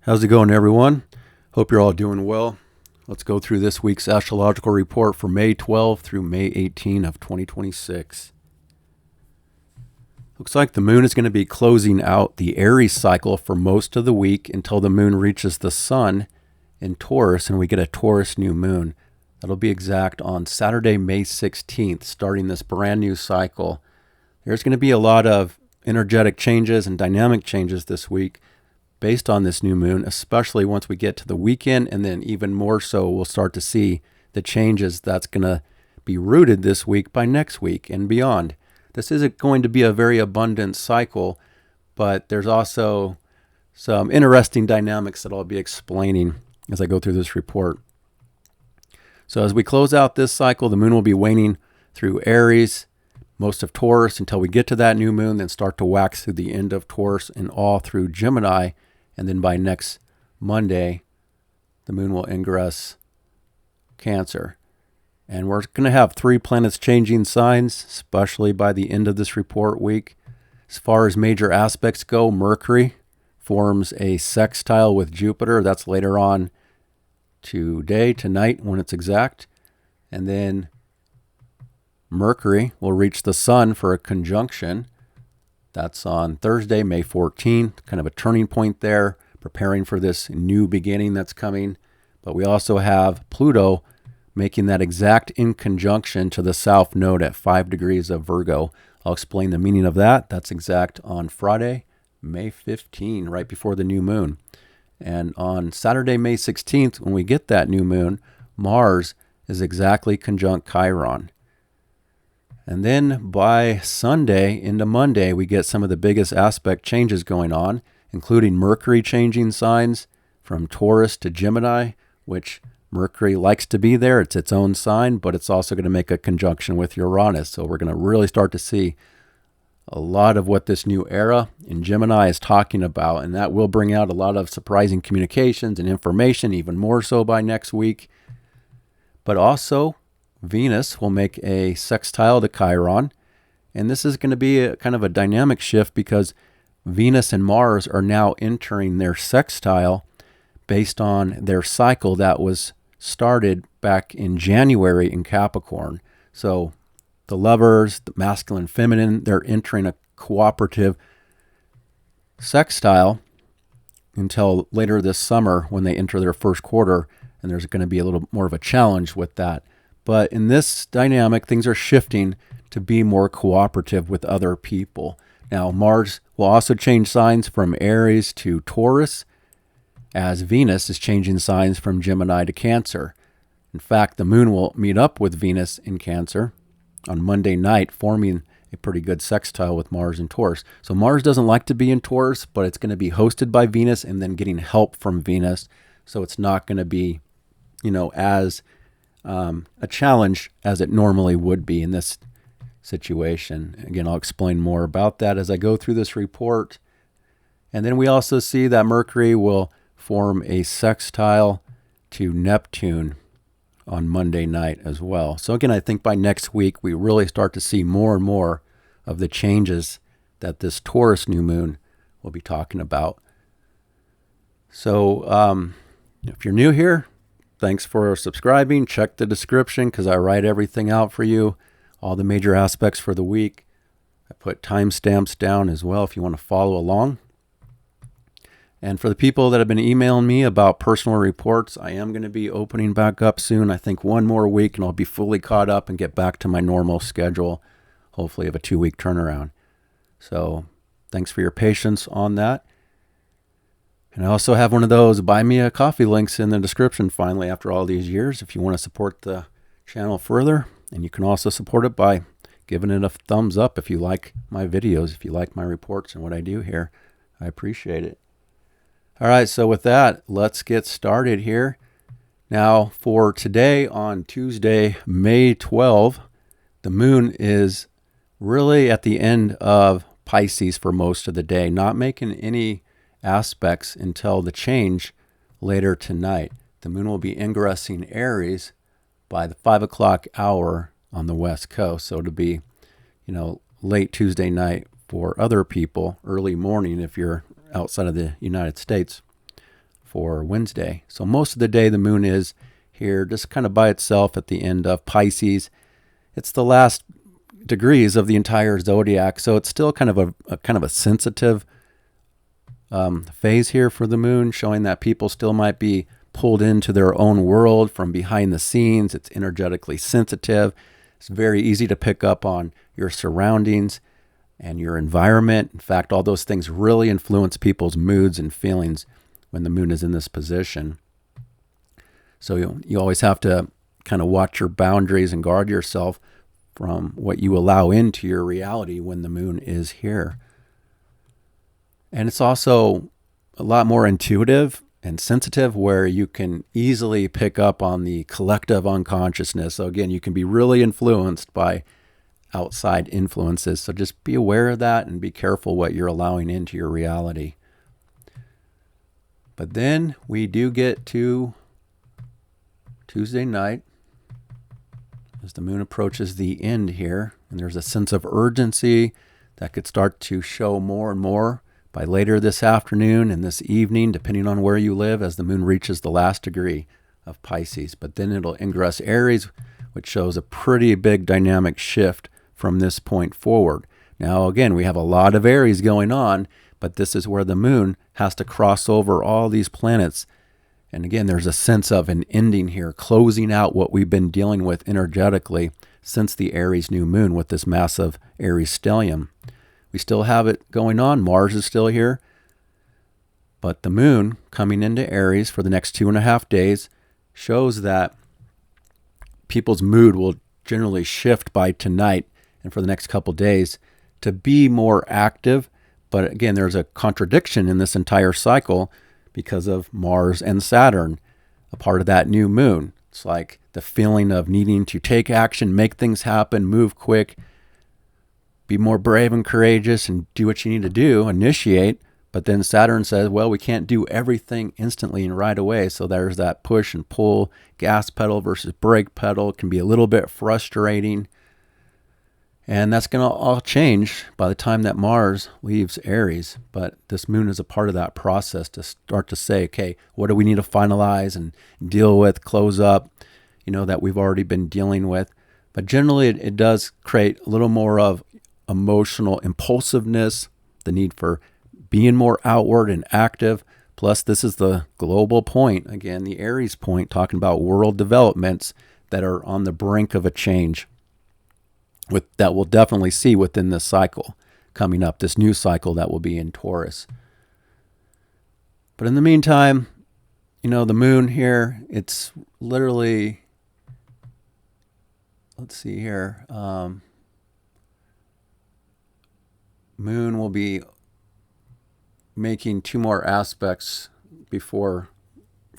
How's it going, everyone? Hope you're all doing well. Let's go through this week's astrological report for May 12 through May 18 of 2026. Looks like the moon is going to be closing out the Aries cycle for most of the week until the moon reaches the sun in Taurus and we get a Taurus New Moon. That'll be exact on Saturday, May 16th, starting this brand new cycle. There's going to be a lot of energetic changes and dynamic changes this week based on this new moon, especially once we get to the weekend, and then even more so, we'll start to see the changes that's going to be rooted this week by next week and beyond. This isn't going to be a very abundant cycle, but there's also some interesting dynamics that I'll be explaining as I go through this report. So as we close out this cycle, the moon will be waning through Aries, most of Taurus until we get to that new moon, then start to wax through the end of Taurus and all through Gemini. And then by next Monday, the moon will ingress Cancer. And we're going to have 3 planets changing signs, especially by the end of this report week. As far as major aspects go, Mercury forms a sextile with Jupiter. That's later on tonight when it's exact. And then Mercury will reach the sun for a conjunction. That's on Thursday, May 14th, kind of a turning point there, preparing for this new beginning that's coming. But we also have Pluto making that exact inconjunction to the South Node at 5 degrees of Virgo. I'll explain the meaning of that. That's exact on Friday, May 15, right before the new moon. And on Saturday, May 16th, when we get that new moon, Mars is exactly conjunct Chiron. And then by Sunday into Monday, we get some of the biggest aspect changes going on, including Mercury changing signs from Taurus to Gemini, which Mercury likes to be there. It's its own sign, but it's also going to make a conjunction with Uranus. So we're going to really start to see a lot of what this new era in Gemini is talking about, and that will bring out a lot of surprising communications and information, even more so by next week. But also, Venus will make a sextile to Chiron, and this is going to be a kind of a dynamic shift because Venus and Mars are now entering their sextile based on their cycle that was started back in January in Capricorn. So the lovers, the masculine, feminine, they're entering a cooperative sextile until later this summer when they enter their first quarter, and there's going to be a little more of a challenge with that. But in this dynamic, things are shifting to be more cooperative with other people. Now, Mars will also change signs from Aries to Taurus, as Venus is changing signs from Gemini to Cancer. In fact, the moon will meet up with Venus in Cancer on Monday night, forming a pretty good sextile with Mars in Taurus. So Mars doesn't like to be in Taurus, but it's going to be hosted by Venus and then getting help from Venus. So it's not going to be, as a challenge as it normally would be in this situation. Again, I'll explain more about that as I go through this report. And then we also see that Mercury will form a sextile to Neptune on Monday night as well. So again, I think by next week, we really start to see more and more of the changes that this Taurus new moon will be talking about. So if you're new here, thanks for subscribing. Check the description because I write everything out for you, all the major aspects for the week. I put timestamps down as well if you want to follow along. And for the people that have been emailing me about personal reports, I am going to be opening back up soon. I think one more week and I'll be fully caught up and get back to my normal schedule, hopefully of a 2-week turnaround. So thanks for your patience on that. And I also have one of those buy me a coffee links in the description finally after all these years if you want to support the channel further. And you can also support it by giving it a thumbs up if you like my videos, if you like my reports and what I do here. I appreciate it. All right, so with that, let's get started here. Now, for today on Tuesday, May 12, the moon is really at the end of Pisces for most of the day, not making any aspects until the change later tonight. The moon will be ingressing Aries by the 5 o'clock hour on the West Coast. So it'll be, late Tuesday night for other people, early morning if you're outside of the United States. for Wednesday. So most of the day the moon is here just kind of by itself at the end of Pisces. It's the last degrees of the entire zodiac, so it's still kind of a sensitive phase here for the moon, showing that people still might be pulled into their own world from behind the scenes. It's energetically sensitive. It's very easy to pick up on your surroundings and your environment. In fact, all those things really influence people's moods and feelings when the moon is in this position. So you always have to kind of watch your boundaries and guard yourself from what you allow into your reality when the moon is here. And it's also a lot more intuitive and sensitive, where you can easily pick up on the collective unconsciousness. So again, you can be really influenced by outside influences. So just be aware of that and be careful what you're allowing into your reality. But then we do get to Tuesday night as the moon approaches the end here, and there's a sense of urgency that could start to show more and more by later this afternoon and this evening, depending on where you live, as the moon reaches the last degree of Pisces. But then it'll ingress Aries, which shows a pretty big dynamic shift from this point forward. Now, again, we have a lot of Aries going on, but this is where the moon has to cross over all these planets. And again, there's a sense of an ending here, closing out what we've been dealing with energetically since the Aries new moon with this massive Aries stellium. We still have it going on. Mars is still here. But the moon coming into Aries for the next 2.5 days shows that people's mood will generally shift by tonight and for the next couple days to be more active. But again, there's a contradiction in this entire cycle because of Mars and Saturn, a part of that new moon. It's like the feeling of needing to take action, make things happen, move quick, be more brave and courageous and do what you need to do, initiate. But then Saturn says, well, we can't do everything instantly and right away. So there's that push and pull, gas pedal versus brake pedal. It can be a little bit frustrating. And that's going to all change by the time that Mars leaves Aries. But this moon is a part of that process to start to say, okay, what do we need to finalize and deal with, close up, that we've already been dealing with. But generally, it does create a little more of emotional impulsiveness, the need for being more outward and active. Plus, this is the global point, again, the Aries point, talking about world developments that are on the brink of a change that we'll definitely see within this cycle coming up, this new cycle that will be in Taurus. But in the meantime, the moon here, it's literally, let's see here, moon will be making 2 more aspects for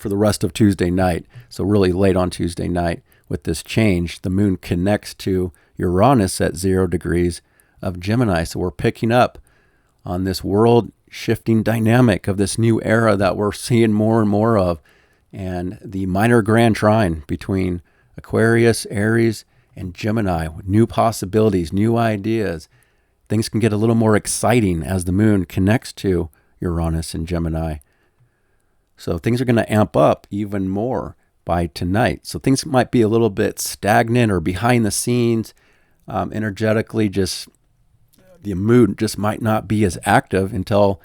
the rest of Tuesday night. So really late on Tuesday night with this change, the moon connects to Uranus at 0 degrees of Gemini. So we're picking up on this world shifting dynamic of this new era that we're seeing more and more of, and the minor grand trine between Aquarius, Aries, and Gemini, with new possibilities, new ideas. Things can get a little more exciting as the moon connects to Uranus and Gemini. So things are going to amp up even more by tonight. So things might be a little bit stagnant or behind the scenes. Energetically, just the mood just might not be as active until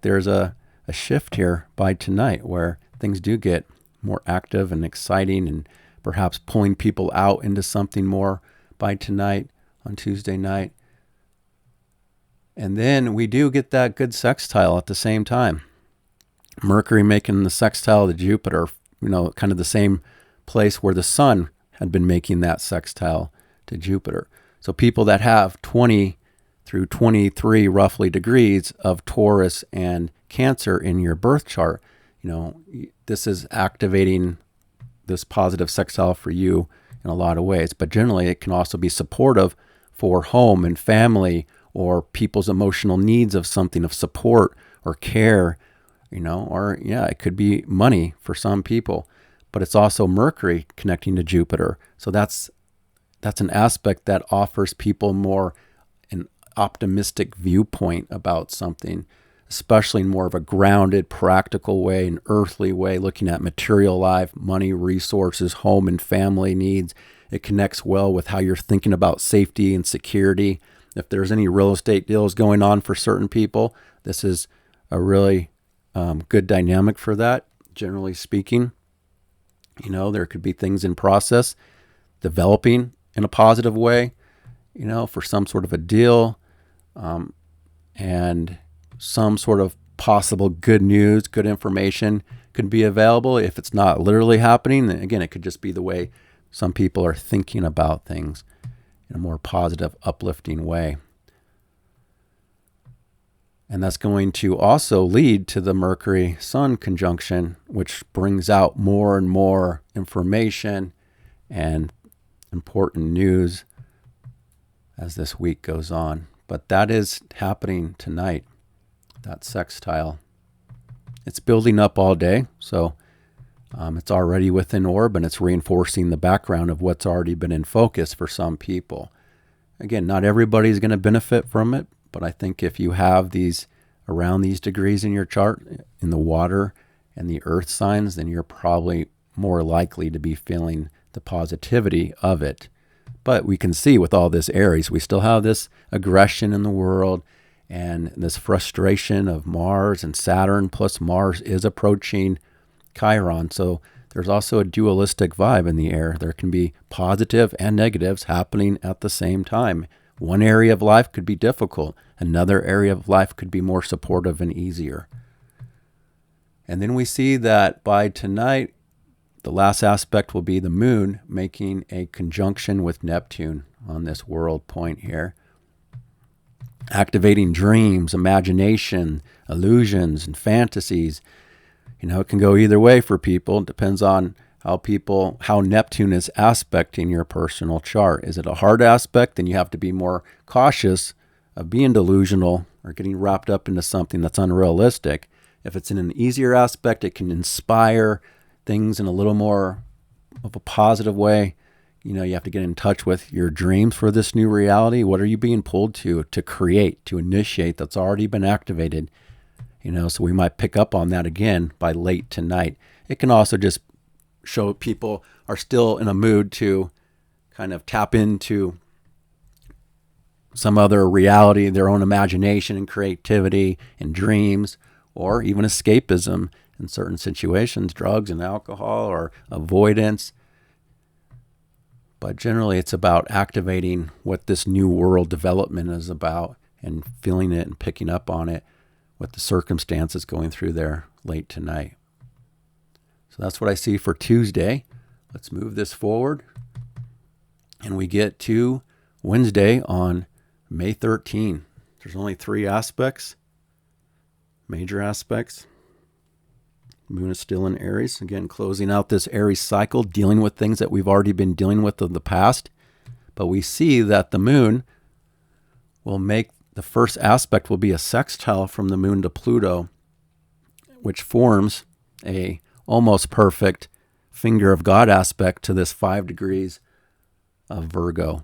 there's a shift here by tonight where things do get more active and exciting and perhaps pulling people out into something more by tonight on Tuesday night. And then we do get that good sextile at the same time. Mercury making the sextile to Jupiter, kind of the same place where the sun had been making that sextile to Jupiter. So people that have 20 through 23 roughly degrees of Taurus and Cancer in your birth chart, this is activating this positive sextile for you in a lot of ways. But generally, it can also be supportive for home and family or people's emotional needs of something of support or care, it could be money for some people. But it's also Mercury connecting to Jupiter. So that's an aspect that offers people more an optimistic viewpoint about something, especially in more of a grounded, practical way, an earthly way, looking at material life, money, resources, home and family needs. It connects well with how you're thinking about safety and security. If there's any real estate deals going on for certain people, this is a really good dynamic for that, generally speaking. You know, there could be things in process developing in a positive way, you know, for some sort of a deal, and some sort of possible good news, good information could be available. If it's not literally happening, then again, it could just be the way some people are thinking about things in a more positive, uplifting way. And that's going to also lead to the Mercury-Sun conjunction, which brings out more and more information and important news as this week goes on. But that is happening tonight, that sextile. It's building up all day, so it's already within orb, and it's reinforcing the background of what's already been in focus for some people. Again, not everybody's going to benefit from it, but I think if you have these around these degrees in your chart, in the water and the earth signs, then you're probably more likely to be feeling the positivity of it. But we can see with all this Aries, we still have this aggression in the world and this frustration of Mars and Saturn, plus Mars is approaching Chiron. So there's also a dualistic vibe in the air. There can be positive and negatives happening at the same time. One area of life could be difficult. Another area of life could be more supportive and easier. And then we see that by tonight, the last aspect will be the moon making a conjunction with Neptune on this world point here. Activating dreams, imagination, illusions, and fantasies. You know, it can go either way for people. It depends on how Neptune is aspecting your personal chart. Is it a hard aspect? Then you have to be more cautious of being delusional or getting wrapped up into something that's unrealistic. If it's in an easier aspect, it can inspire things in a little more of a positive way. You know, you have to get in touch with your dreams for this new reality. What are you being pulled to create, to initiate that's already been activated? You know, so we might pick up on that again by late tonight. It can also just show people are still in a mood to kind of tap into some other reality, their own imagination and creativity and dreams, or even escapism in certain situations, drugs and alcohol or avoidance. But generally it's about activating what this new world development is about and feeling it and picking up on it with the circumstances going through there late tonight. So that's what I see for Tuesday. Let's move this forward. And we get to Wednesday on May 13. There's only 3 aspects, major aspects. Moon is still in Aries. Again, closing out this Aries cycle, dealing with things that we've already been dealing with in the past. But we see that the moon will make the first aspect will be a sextile from the moon to Pluto, which forms a almost perfect finger of God aspect to this 5 degrees of Virgo.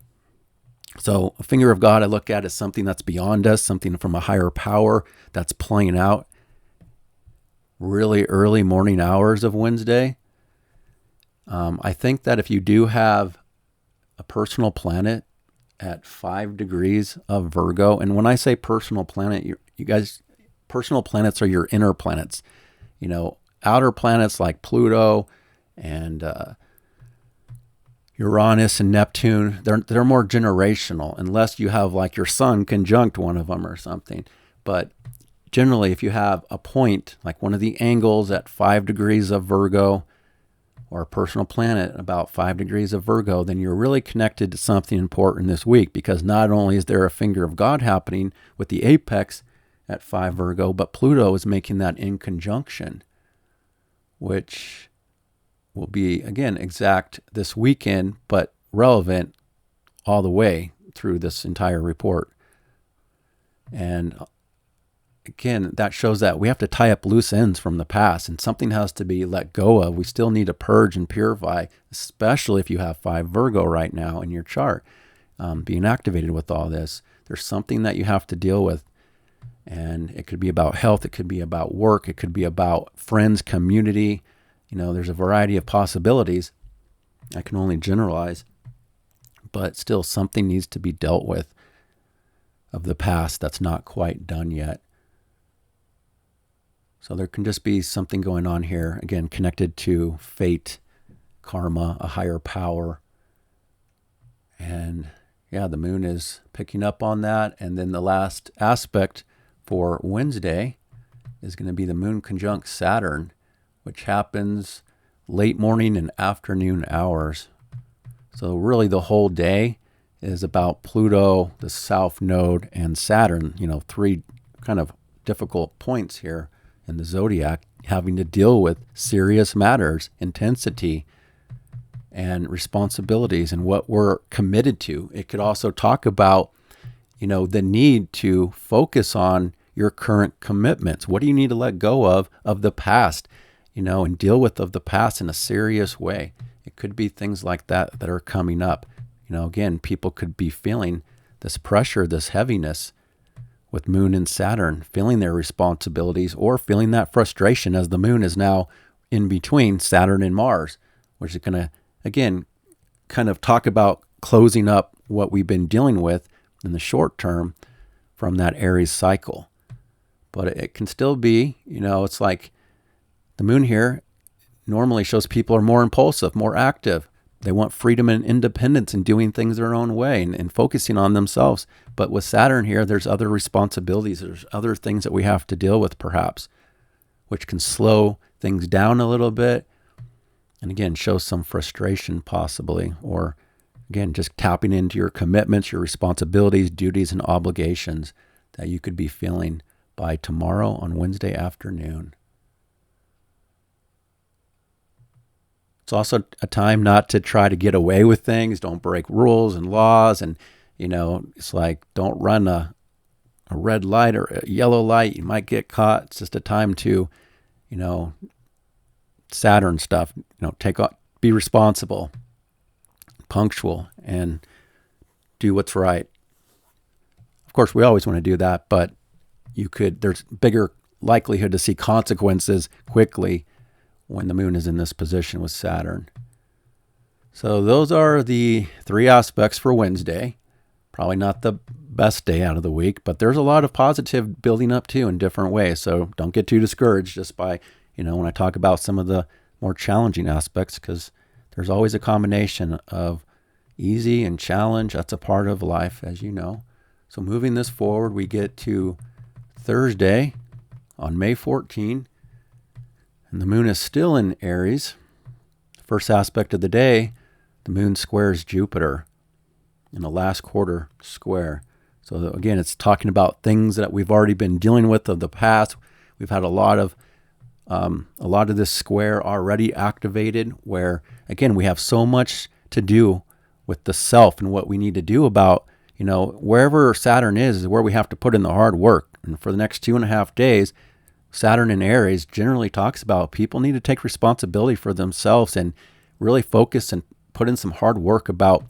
So a finger of God I look at as something that's beyond us, something from a higher power that's playing out really early morning hours of Wednesday. I think that if you do have a personal planet at 5 degrees of Virgo, and when I say personal planet, you guys, personal planets are your inner planets. You know, outer planets like Pluto and Uranus and Neptune, they're more generational, unless you have like your sun conjunct one of them or something. But generally, if you have a point, like one of the angles at 5 degrees of Virgo, or a personal planet about 5 degrees of Virgo, then you're really connected to something important this week, because not only is there a finger of God happening with the apex at 5 Virgo, but Pluto is making that in conjunction, which will be, again, exact this weekend, but relevant all the way through this entire report. And again, that shows that we have to tie up loose ends from the past, and something has to be let go of. We still need to purge and purify, especially if you have 5 Virgo right now in your chart being activated with all this. There's something that you have to deal with And it could be about health. It could be about work. It could be about friends, community. There's a variety of possibilities. I can only generalize. But still, something needs to be dealt with of the past that's not quite done yet. So there can just be something going on here, again, connected to fate, karma, a higher power. And yeah, the moon is picking up on that. And then the last aspect for Wednesday is going to be the moon conjunct Saturn, which happens late morning and afternoon hours. So really the whole day is about Pluto, the South Node, and Saturn, three kind of difficult points here in the zodiac, having to deal with serious matters, intensity, and responsibilities, and what we're committed to. It could also talk about, the need to focus on your current commitments. What do you need to let go of the past, and deal with of the past in a serious way? It could be things like that are coming up. Again, people could be feeling this pressure, this heaviness with Moon and Saturn, feeling their responsibilities or feeling that frustration as the Moon is now in between Saturn and Mars, which is going to, again, kind of talk about closing up what we've been dealing with in the short term from that Aries cycle. But it can still be, it's like the Moon here normally shows people are more impulsive, more active. They want freedom and independence and doing things their own way and focusing on themselves. But with Saturn here, there's other responsibilities. There's other things that we have to deal with, perhaps, which can slow things down a little bit. And again, show some frustration possibly, or again, just tapping into your commitments, your responsibilities, duties, and obligations that you could be feeling by tomorrow on Wednesday afternoon. It's also a time not to try to get away with things. Don't break rules and laws. And, it's like, don't run a red light or a yellow light. You might get caught. It's just a time to, Saturn stuff, be responsible, punctual, and do what's right. Of course, we always want to do that, but there's bigger likelihood to see consequences quickly when the Moon is in this position with Saturn. So those are the three aspects for Wednesday. Probably not the best day out of the week, but there's a lot of positive building up too in different ways. So don't get too discouraged just by, when I talk about some of the more challenging aspects, because there's always a combination of easy and challenge. That's a part of life, as you know. So moving this forward, we get to Thursday on May 14. And the Moon is still in Aries. First aspect of the day, the Moon squares Jupiter in the last quarter square. So again, it's talking about things that we've already been dealing with of the past. We've had a lot of this square already activated, where again, we have so much to do with the self and what we need to do about, wherever Saturn is where we have to put in the hard work. And for the next 2.5 days, Saturn in Aries generally talks about people need to take responsibility for themselves and really focus and put in some hard work about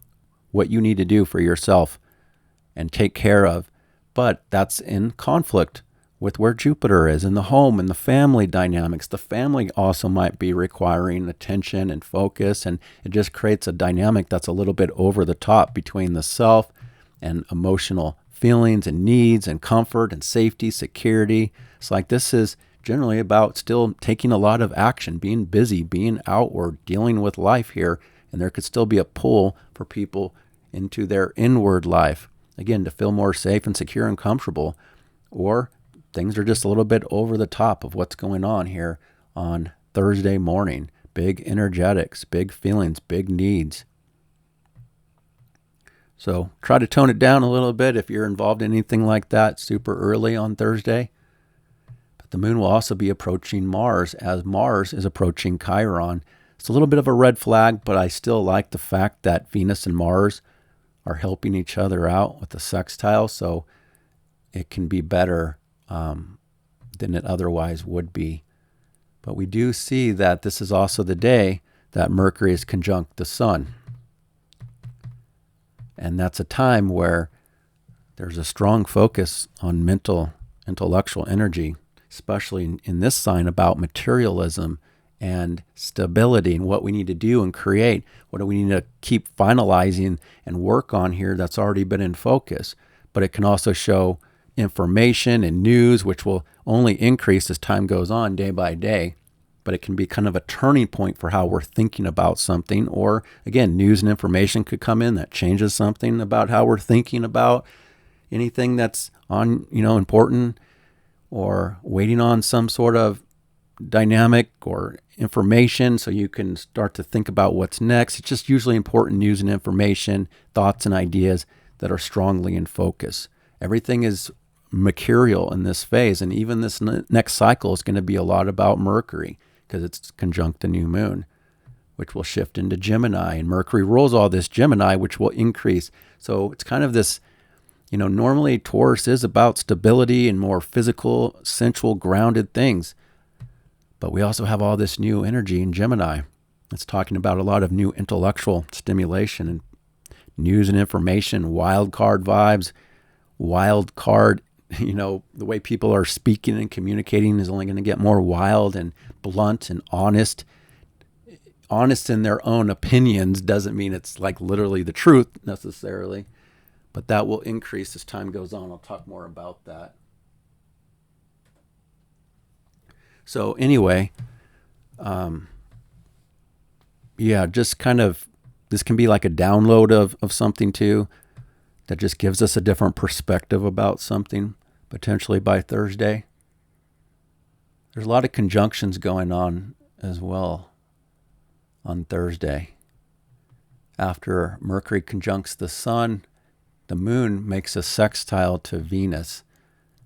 what you need to do for yourself and take care of. But that's in conflict with where Jupiter is in the home and the family dynamics. The family also might be requiring attention and focus, and it just creates a dynamic that's a little bit over the top between the self and emotional feelings and needs and comfort and safety, security. It's like this is generally about still taking a lot of action, being busy, being outward, dealing with life here. And there could still be a pull for people into their inward life, again, to feel more safe and secure and comfortable. Or things are just a little bit over the top of what's going on here on Thursday morning. Big energetics, big feelings, big needs. So try to tone it down a little bit if you're involved in anything like that super early on Thursday. But the Moon will also be approaching Mars as Mars is approaching Chiron. It's a little bit of a red flag, but I still like the fact that Venus and Mars are helping each other out with the sextile, so it can be better than it otherwise would be. But we do see that this is also the day that Mercury is conjunct the Sun. And that's a time where there's a strong focus on mental intellectual energy, especially in this sign about materialism and stability and what we need to do and create. What do we need to keep finalizing and work on here that's already been in focus? But it can also show information and news, which will only increase as time goes on day by day. But it can be kind of a turning point for how we're thinking about something. Or again, news and information could come in that changes something about how we're thinking about anything that's on, important, or waiting on some sort of dynamic or information so you can start to think about what's next. It's just usually important news and information, thoughts and ideas that are strongly in focus. Everything is mercurial in this phase, and even this next cycle is going to be a lot about Mercury because it's conjunct the new moon, which will shift into Gemini, and Mercury rules all this Gemini, which will increase. So it's kind of this, normally Taurus is about stability and more physical, sensual, grounded things. But we also have all this new energy in Gemini. It's talking about a lot of new intellectual stimulation and news and information, wild card vibes, wild card, the way people are speaking and communicating is only going to get more wild and blunt and honest. Honest in their own opinions doesn't mean it's like literally the truth necessarily, but that will increase as time goes on. I'll talk more about that. So anyway, just kind of, this can be like a download of something too, that just gives us a different perspective about something, potentially by Thursday. There's a lot of conjunctions going on as well on Thursday. After Mercury conjuncts the Sun, the Moon makes a sextile to Venus,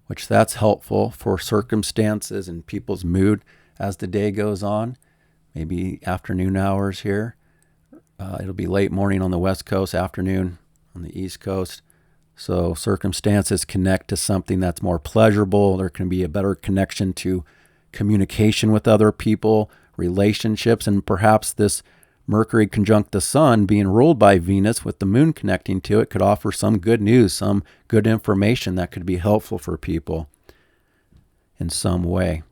which that's helpful for circumstances and people's mood as the day goes on, maybe afternoon hours here. It'll be late morning on the West Coast, afternoon on the East Coast. So circumstances connect to something that's more pleasurable. There can be a better connection to communication with other people, relationships, and perhaps this Mercury conjunct the Sun being ruled by Venus with the Moon connecting to it could offer some good news, some good information that could be helpful for people in some way.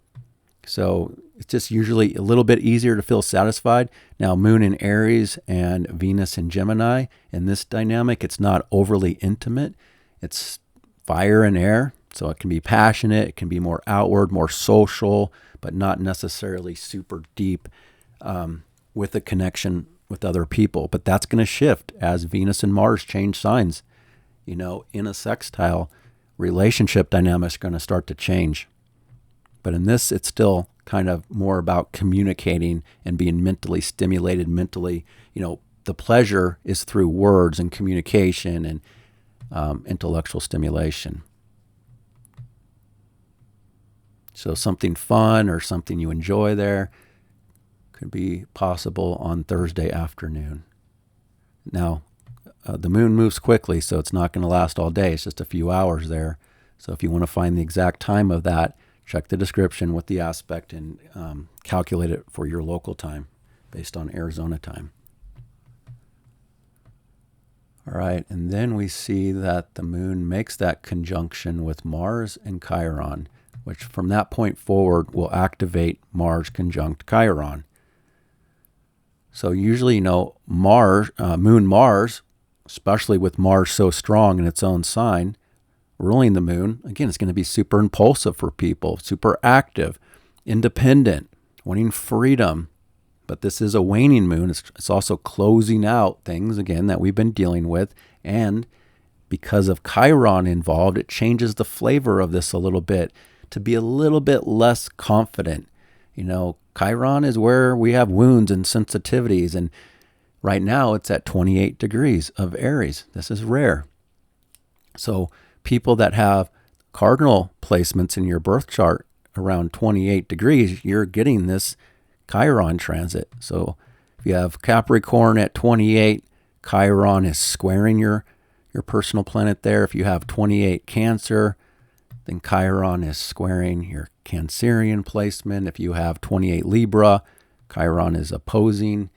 So it's just usually a little bit easier to feel satisfied. Now, Moon in Aries and Venus in Gemini, in this dynamic, it's not overly intimate. It's fire and air, so it can be passionate, it can be more outward, more social, but not necessarily super deep with a connection with other people. But that's going to shift as Venus and Mars change signs. In a sextile, relationship dynamics are going to start to change. But in this, it's still kind of more about communicating and being mentally stimulated, the pleasure is through words and communication and intellectual stimulation. So something fun or something you enjoy there could be possible on Thursday afternoon. Now, the moon moves quickly, so it's not going to last all day. It's just a few hours there. So if you want to find the exact time of that, check the description with the aspect and calculate it for your local time based on Arizona time. All right, and then we see that the moon makes that conjunction with Mars and Chiron, which from that point forward will activate Mars conjunct Chiron. So usually, Mars, Moon Mars, especially with Mars so strong in its own sign, ruling the moon, again, it's going to be super impulsive for people, super active, independent, wanting freedom. But this is a waning moon. It's also closing out things, again, that we've been dealing with. And because of Chiron involved, it changes the flavor of this a little bit to be a little bit less confident. Chiron is where we have wounds and sensitivities. And right now it's at 28 degrees of Aries. This is rare. So people that have cardinal placements in your birth chart around 28 degrees, you're getting this Chiron transit. So if you have Capricorn at 28, Chiron is squaring your personal planet there. If you have 28 Cancer, then Chiron is squaring your Cancerian placement. If you have 28 Libra, Chiron is opposing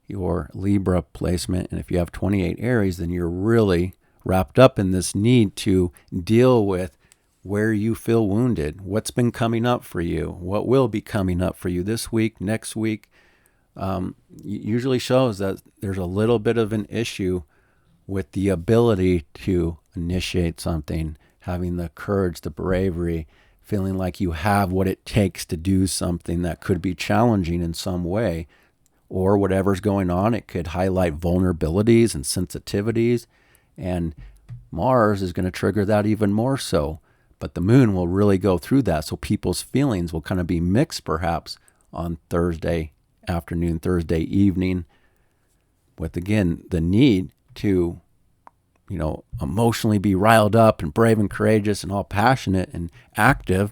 your Libra placement. And if you have 28 Aries, then you're really wrapped up in this need to deal with where you feel wounded, what's been coming up for you, what will be coming up for you this week, next week. Usually shows that there's a little bit of an issue with the ability to initiate something, having the courage, the bravery, feeling like you have what it takes to do something that could be challenging in some way, or whatever's going on. It could highlight vulnerabilities and sensitivities, and Mars is going to trigger that even more so. But the moon will really go through that, so people's feelings will kind of be mixed perhaps on Thursday afternoon, Thursday evening, with, again, the need to, emotionally be riled up and brave and courageous and all passionate and active.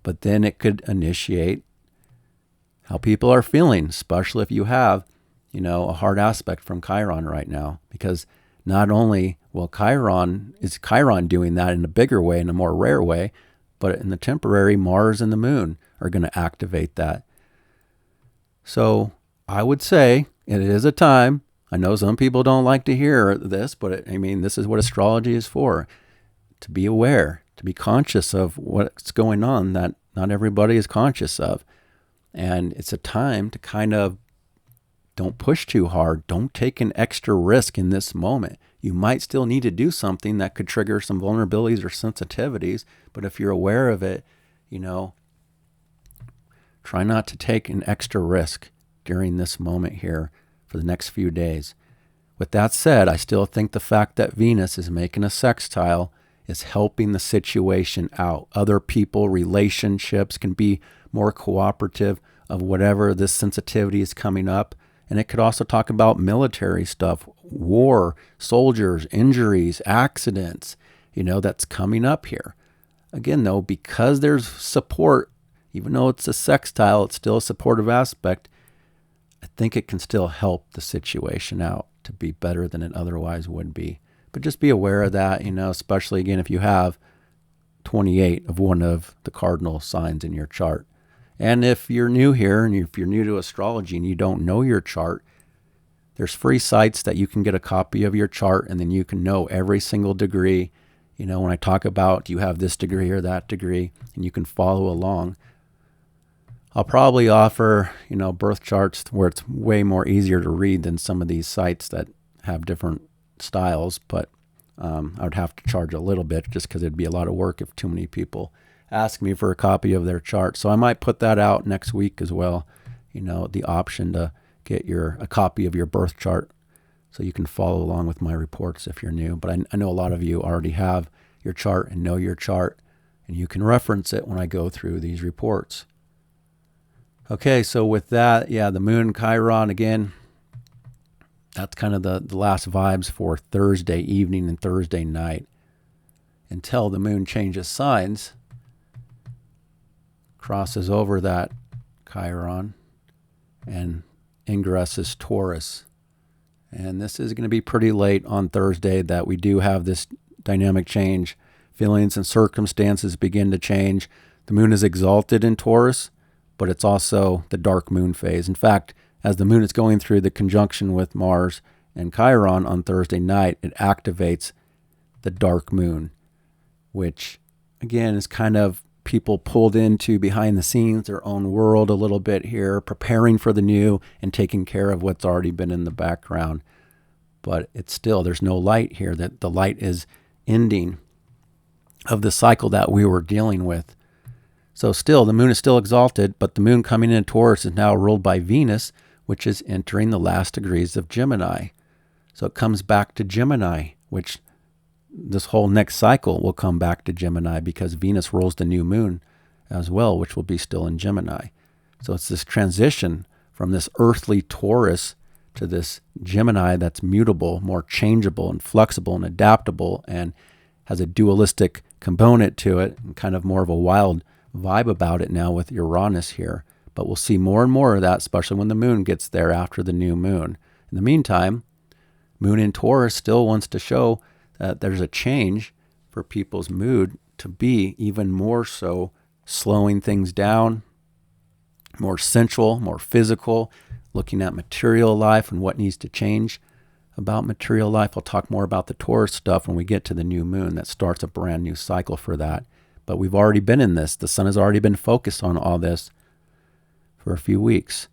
But then it could initiate how people are feeling, especially if you have, a hard aspect from Chiron right now. Because not only will Chiron doing that in a bigger way, in a more rare way, but in the temporary, Mars and the moon are going to activate that. So I would say it is a time. I know some people don't like to hear this, but this is what astrology is for. To be aware, to be conscious of what's going on that not everybody is conscious of. And it's a time to kind of don't push too hard. Don't take an extra risk in this moment. You might still need to do something that could trigger some vulnerabilities or sensitivities, but if you're aware of it, try not to take an extra risk during this moment here for the next few days. With that said, I still think the fact that Venus is making a sextile is helping the situation out. Other people, relationships can be more cooperative of whatever this sensitivity is coming up. And it could also talk about military stuff, war, soldiers, injuries, accidents, that's coming up here. Again, though, because there's support, even though it's a sextile, it's still a supportive aspect. I think it can still help the situation out to be better than it otherwise would be. But just be aware of that, especially, again, if you have 28 of one of the cardinal signs in your chart. And if you're new here and if you're new to astrology and you don't know your chart, there's free sites that you can get a copy of your chart, and then you can know every single degree. When I talk about, do you have this degree or that degree, and you can follow along. I'll probably offer, birth charts where it's way more easier to read than some of these sites that have different styles, but I would have to charge a little bit just because it'd be a lot of work if too many people ask me for a copy of their chart. So I might put that out next week as well, the option to get a copy of your birth chart so you can follow along with my reports if you're new. But I know a lot of you already have your chart and know your chart, and you can reference it when I go through these reports. Okay, so with that, the moon, Chiron, again, that's kind of the last vibes for Thursday evening and Thursday night until the moon changes signs, crosses over that Chiron, and ingresses Taurus. And this is going to be pretty late on Thursday that we do have this dynamic change. Feelings and circumstances begin to change. The moon is exalted in Taurus, but it's also the dark moon phase. In fact, as the moon is going through the conjunction with Mars and Chiron on Thursday night, it activates the dark moon, which, again, is kind of people pulled into behind the scenes, their own world a little bit here, preparing for the new and taking care of what's already been in the background. But it's still, there's no light here. That the light is ending of the cycle that we were dealing with. So still, the moon is still exalted, but the moon coming in Taurus is now ruled by Venus, which is entering the last degrees of Gemini. So it comes back to Gemini, which this whole next cycle will come back to Gemini because Venus rules the new moon as well, which will be still in Gemini. So it's this transition from this earthly Taurus to this Gemini that's mutable, more changeable and flexible and adaptable, and has a dualistic component to it and kind of more of a wild vibe about it now with Uranus here. But we'll see more and more of that, especially when the moon gets there after the new moon. In the meantime, moon in Taurus still wants to show that there's a change for people's mood to be even more so slowing things down, more sensual, more physical, looking at material life and what needs to change about material life. I'll talk more about the Taurus stuff when we get to the new moon that starts a brand new cycle for that. but we've already been in this. The sun has already been focused on all this for a few weeks.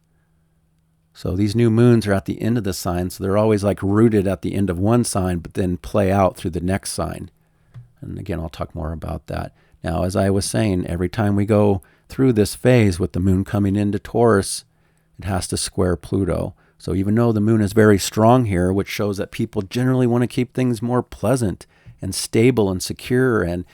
So these new moons are at the end of the sign, so they're always like rooted at the end of one sign, but then play out through the next sign. And again, I'll talk more about that. Now, as I was saying, every time we go through this phase with the moon coming into Taurus, it has to square Pluto. So even though the moon is very strong here, which shows that people generally want to keep things more pleasant and stable and secure, and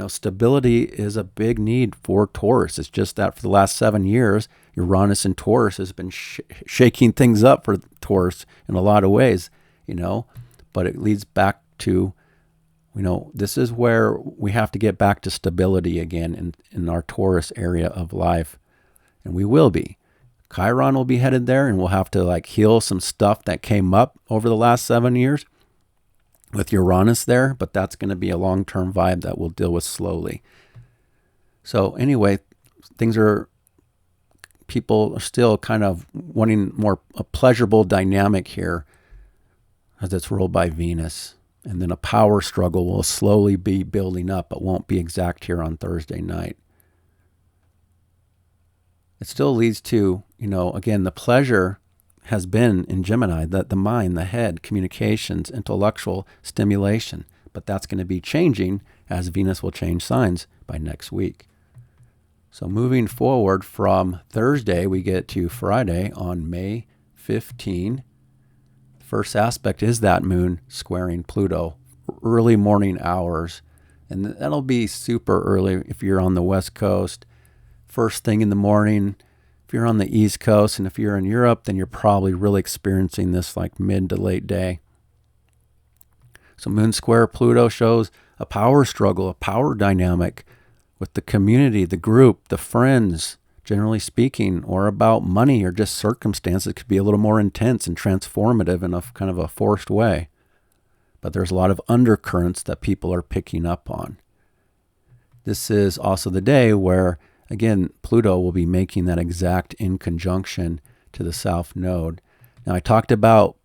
stability is a big need for Taurus. It's just that for the last 7 years, Uranus in Taurus has been shaking things up for Taurus in a lot of ways, but it leads back to, this is where we have to get back to stability again in our Taurus area of life. And we will be. Chiron will be headed there, and we'll have to heal some stuff that came up over the last 7 years with Uranus there, but that's going to be a long-term vibe that we'll deal with slowly. So anyway, people are still kind of wanting a pleasurable dynamic here as it's ruled by Venus. And then a power struggle will slowly be building up, but won't be exact here on Thursday night. It still leads to, again, the pleasure has been in Gemini, the mind, the head, communications, intellectual stimulation. But that's going to be changing as Venus will change signs by next week. So moving forward from Thursday, we get to Friday on May 15. The first aspect is that moon squaring Pluto, early morning hours. And that'll be super early if you're on the West Coast, first thing in the morning. If you're on the East Coast, and if you're in Europe, then you're probably really experiencing this mid to late day. So moon square Pluto shows a power struggle, a power dynamic with the community, the group, the friends, generally speaking, or about money or just circumstances. It could be a little more intense and transformative in a kind of a forced way. But there's a lot of undercurrents that people are picking up on. This is also the day where, again, Pluto will be making that exact inconjunction to the South Node. Now, I talked about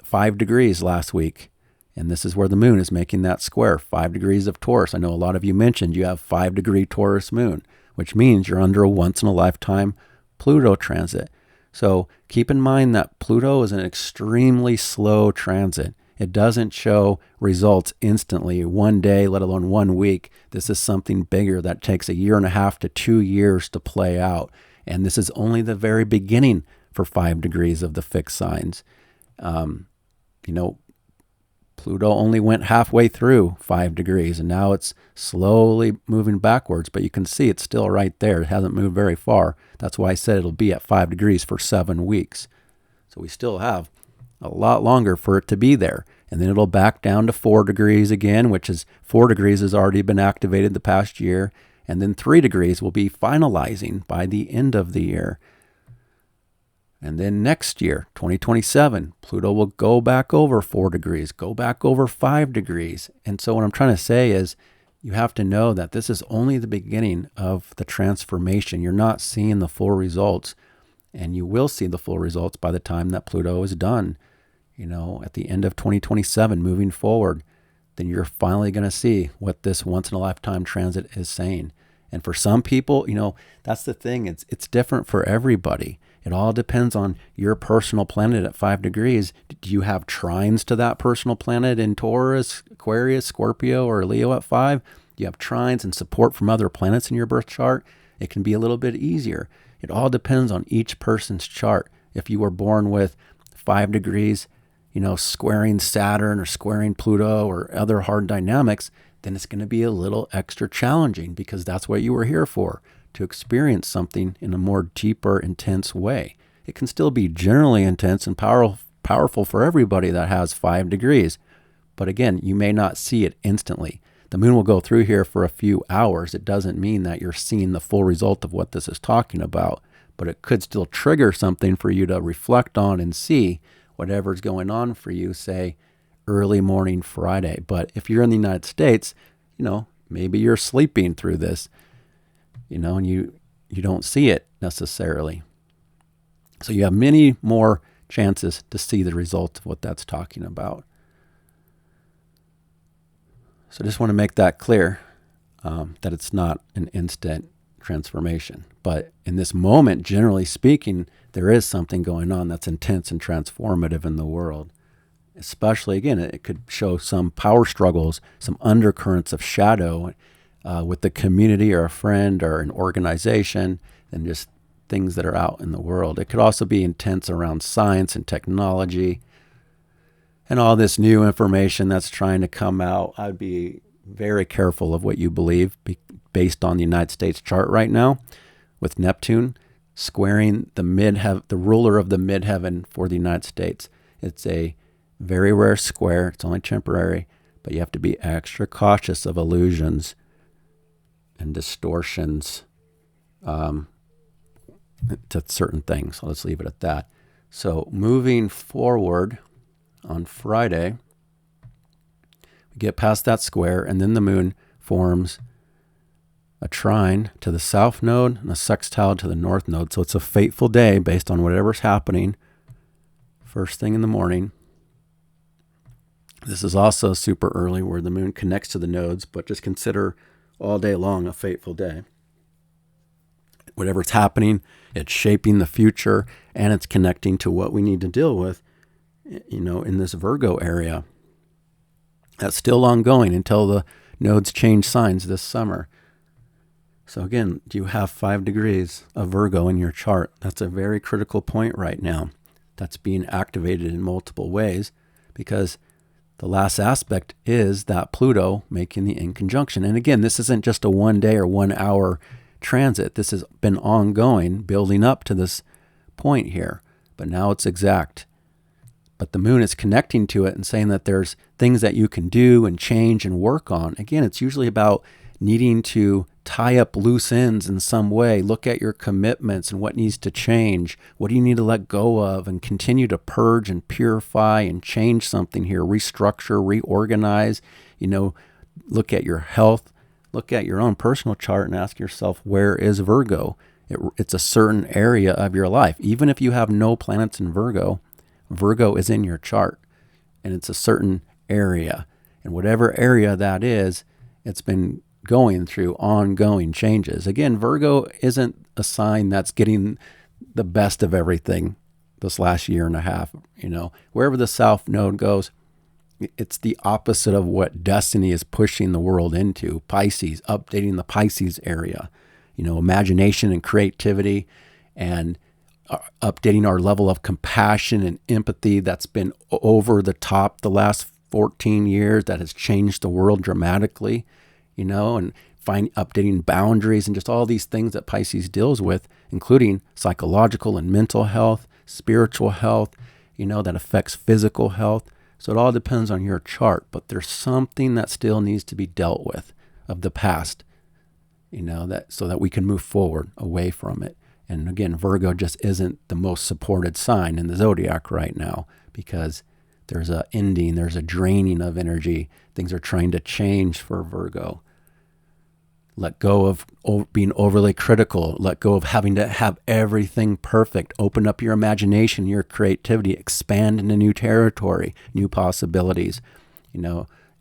5 degrees last week, and this is where the moon is making that square, 5 degrees of Taurus. I know a lot of you mentioned you have 5-degree Taurus moon, which means you're under a once-in-a-lifetime Pluto transit. So keep in mind that Pluto is an extremely slow transit. It doesn't show results instantly, one day, let alone 1 week. This is something bigger that takes 1.5 to 2 years to play out. And this is only the very beginning for 5 degrees of the fixed signs. Pluto only went halfway through 5 degrees, and now it's slowly moving backwards, but you can see it's still right there. It hasn't moved very far. That's why I said it'll be at 5 degrees for 7 weeks. So we still have a lot longer for it to be there. And then it'll back down to 4 degrees again, which is 4 degrees has already been activated the past year. And then 3 degrees will be finalizing by the end of the year. And then next year, 2027, Pluto will go back over 4 degrees, go back over 5 degrees. And so what I'm trying to say is you have to know that this is only the beginning of the transformation. You're not seeing the full results, and you will see the full results by the time that Pluto is done. At the end of 2027, moving forward, then you're finally going to see what this once-in-a-lifetime transit is saying. And for some people, that's the thing. It's different for everybody. It all depends on your personal planet at 5 degrees. Do you have trines to that personal planet in Taurus, Aquarius, Scorpio, or Leo at 5? Do you have trines and support from other planets in your birth chart? It can be a little bit easier. It all depends on each person's chart. If you were born with 5 degrees, squaring Saturn or squaring Pluto or other hard dynamics, then it's going to be a little extra challenging because that's what you were here for, to experience something in a more deeper, intense way. It can still be generally intense and powerful for everybody that has 5 degrees. But again, you may not see it instantly. The moon will go through here for a few hours. It doesn't mean that you're seeing the full result of what this is talking about, but it could still trigger something for you to reflect on and see whatever's going on for you, say, early morning Friday. But if you're in the United States, maybe you're sleeping through this, and you don't see it necessarily. So you have many more chances to see the results of what that's talking about. So I just want to make that clear. that it's not an instant transformation. But in this moment, generally speaking, there is something going on that's intense and transformative in the world. Especially, again, it could show some power struggles, some undercurrents of shadow with the community or a friend or an organization, and just things that are out in the world. It could also be intense around science and technology and all this new information that's trying to come out. I'd be very careful of what you believe based on the United States chart right now, with Neptune squaring the ruler of the midheaven for the United States. It's a very rare square. It's only temporary, but you have to be extra cautious of illusions and distortions to certain things. So let's leave it at that. So moving forward on Friday, we get past that square, and then the moon forms a trine to the South Node and a sextile to the North Node. So it's a fateful day based on whatever's happening first thing in the morning. This is also super early where the moon connects to the nodes, but just consider all day long a fateful day. Whatever's happening, it's shaping the future, and it's connecting to what we need to deal with, in this Virgo area. That's still ongoing until the nodes change signs this summer. So again, do you have 5 degrees of Virgo in your chart? That's a very critical point right now. That's being activated in multiple ways, because the last aspect is that Pluto making the inconjunction. And again, this isn't just a 1 day or 1 hour transit. This has been ongoing, building up to this point here. But now it's exact. But the moon is connecting to it and saying that there's things that you can do and change and work on. Again, it's usually about needing to tie up loose ends in some way, look at your commitments and what needs to change. What do you need to let go of, and continue to purge and purify and change something here, restructure, reorganize, look at your health, look at your own personal chart and ask yourself, where is Virgo? It's a certain area of your life. Even if you have no planets in Virgo, Virgo is in your chart, and it's a certain area. And whatever area that is, it's been going through ongoing changes. Again, Virgo isn't a sign that's getting the best of everything this last year and a half. Wherever the South Node goes, it's the opposite of what destiny is pushing the world into. Pisces, updating the Pisces area, imagination and creativity, and updating our level of compassion and empathy that's been over the top the last 14 years, that has changed the world dramatically, and updating boundaries and just all these things that Pisces deals with, including psychological and mental health, spiritual health, that affects physical health. So it all depends on your chart, but there's something that still needs to be dealt with of the past, so that we can move forward away from it. And again, Virgo just isn't the most supported sign in the zodiac right now, because there's a ending, there's a draining of energy. Things are trying to change for Virgo. Let go of being overly critical. Let go of having to have everything perfect. Open up your imagination, your creativity. Expand into new territory, new possibilities.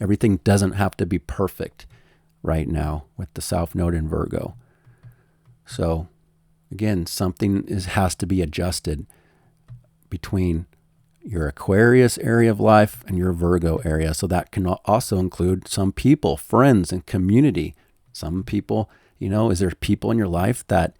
Everything doesn't have to be perfect right now with the South Node in Virgo. So again, something has to be adjusted between your Aquarius area of life and your Virgo area. So that can also include some people, friends, and community. Some people, is there people in your life that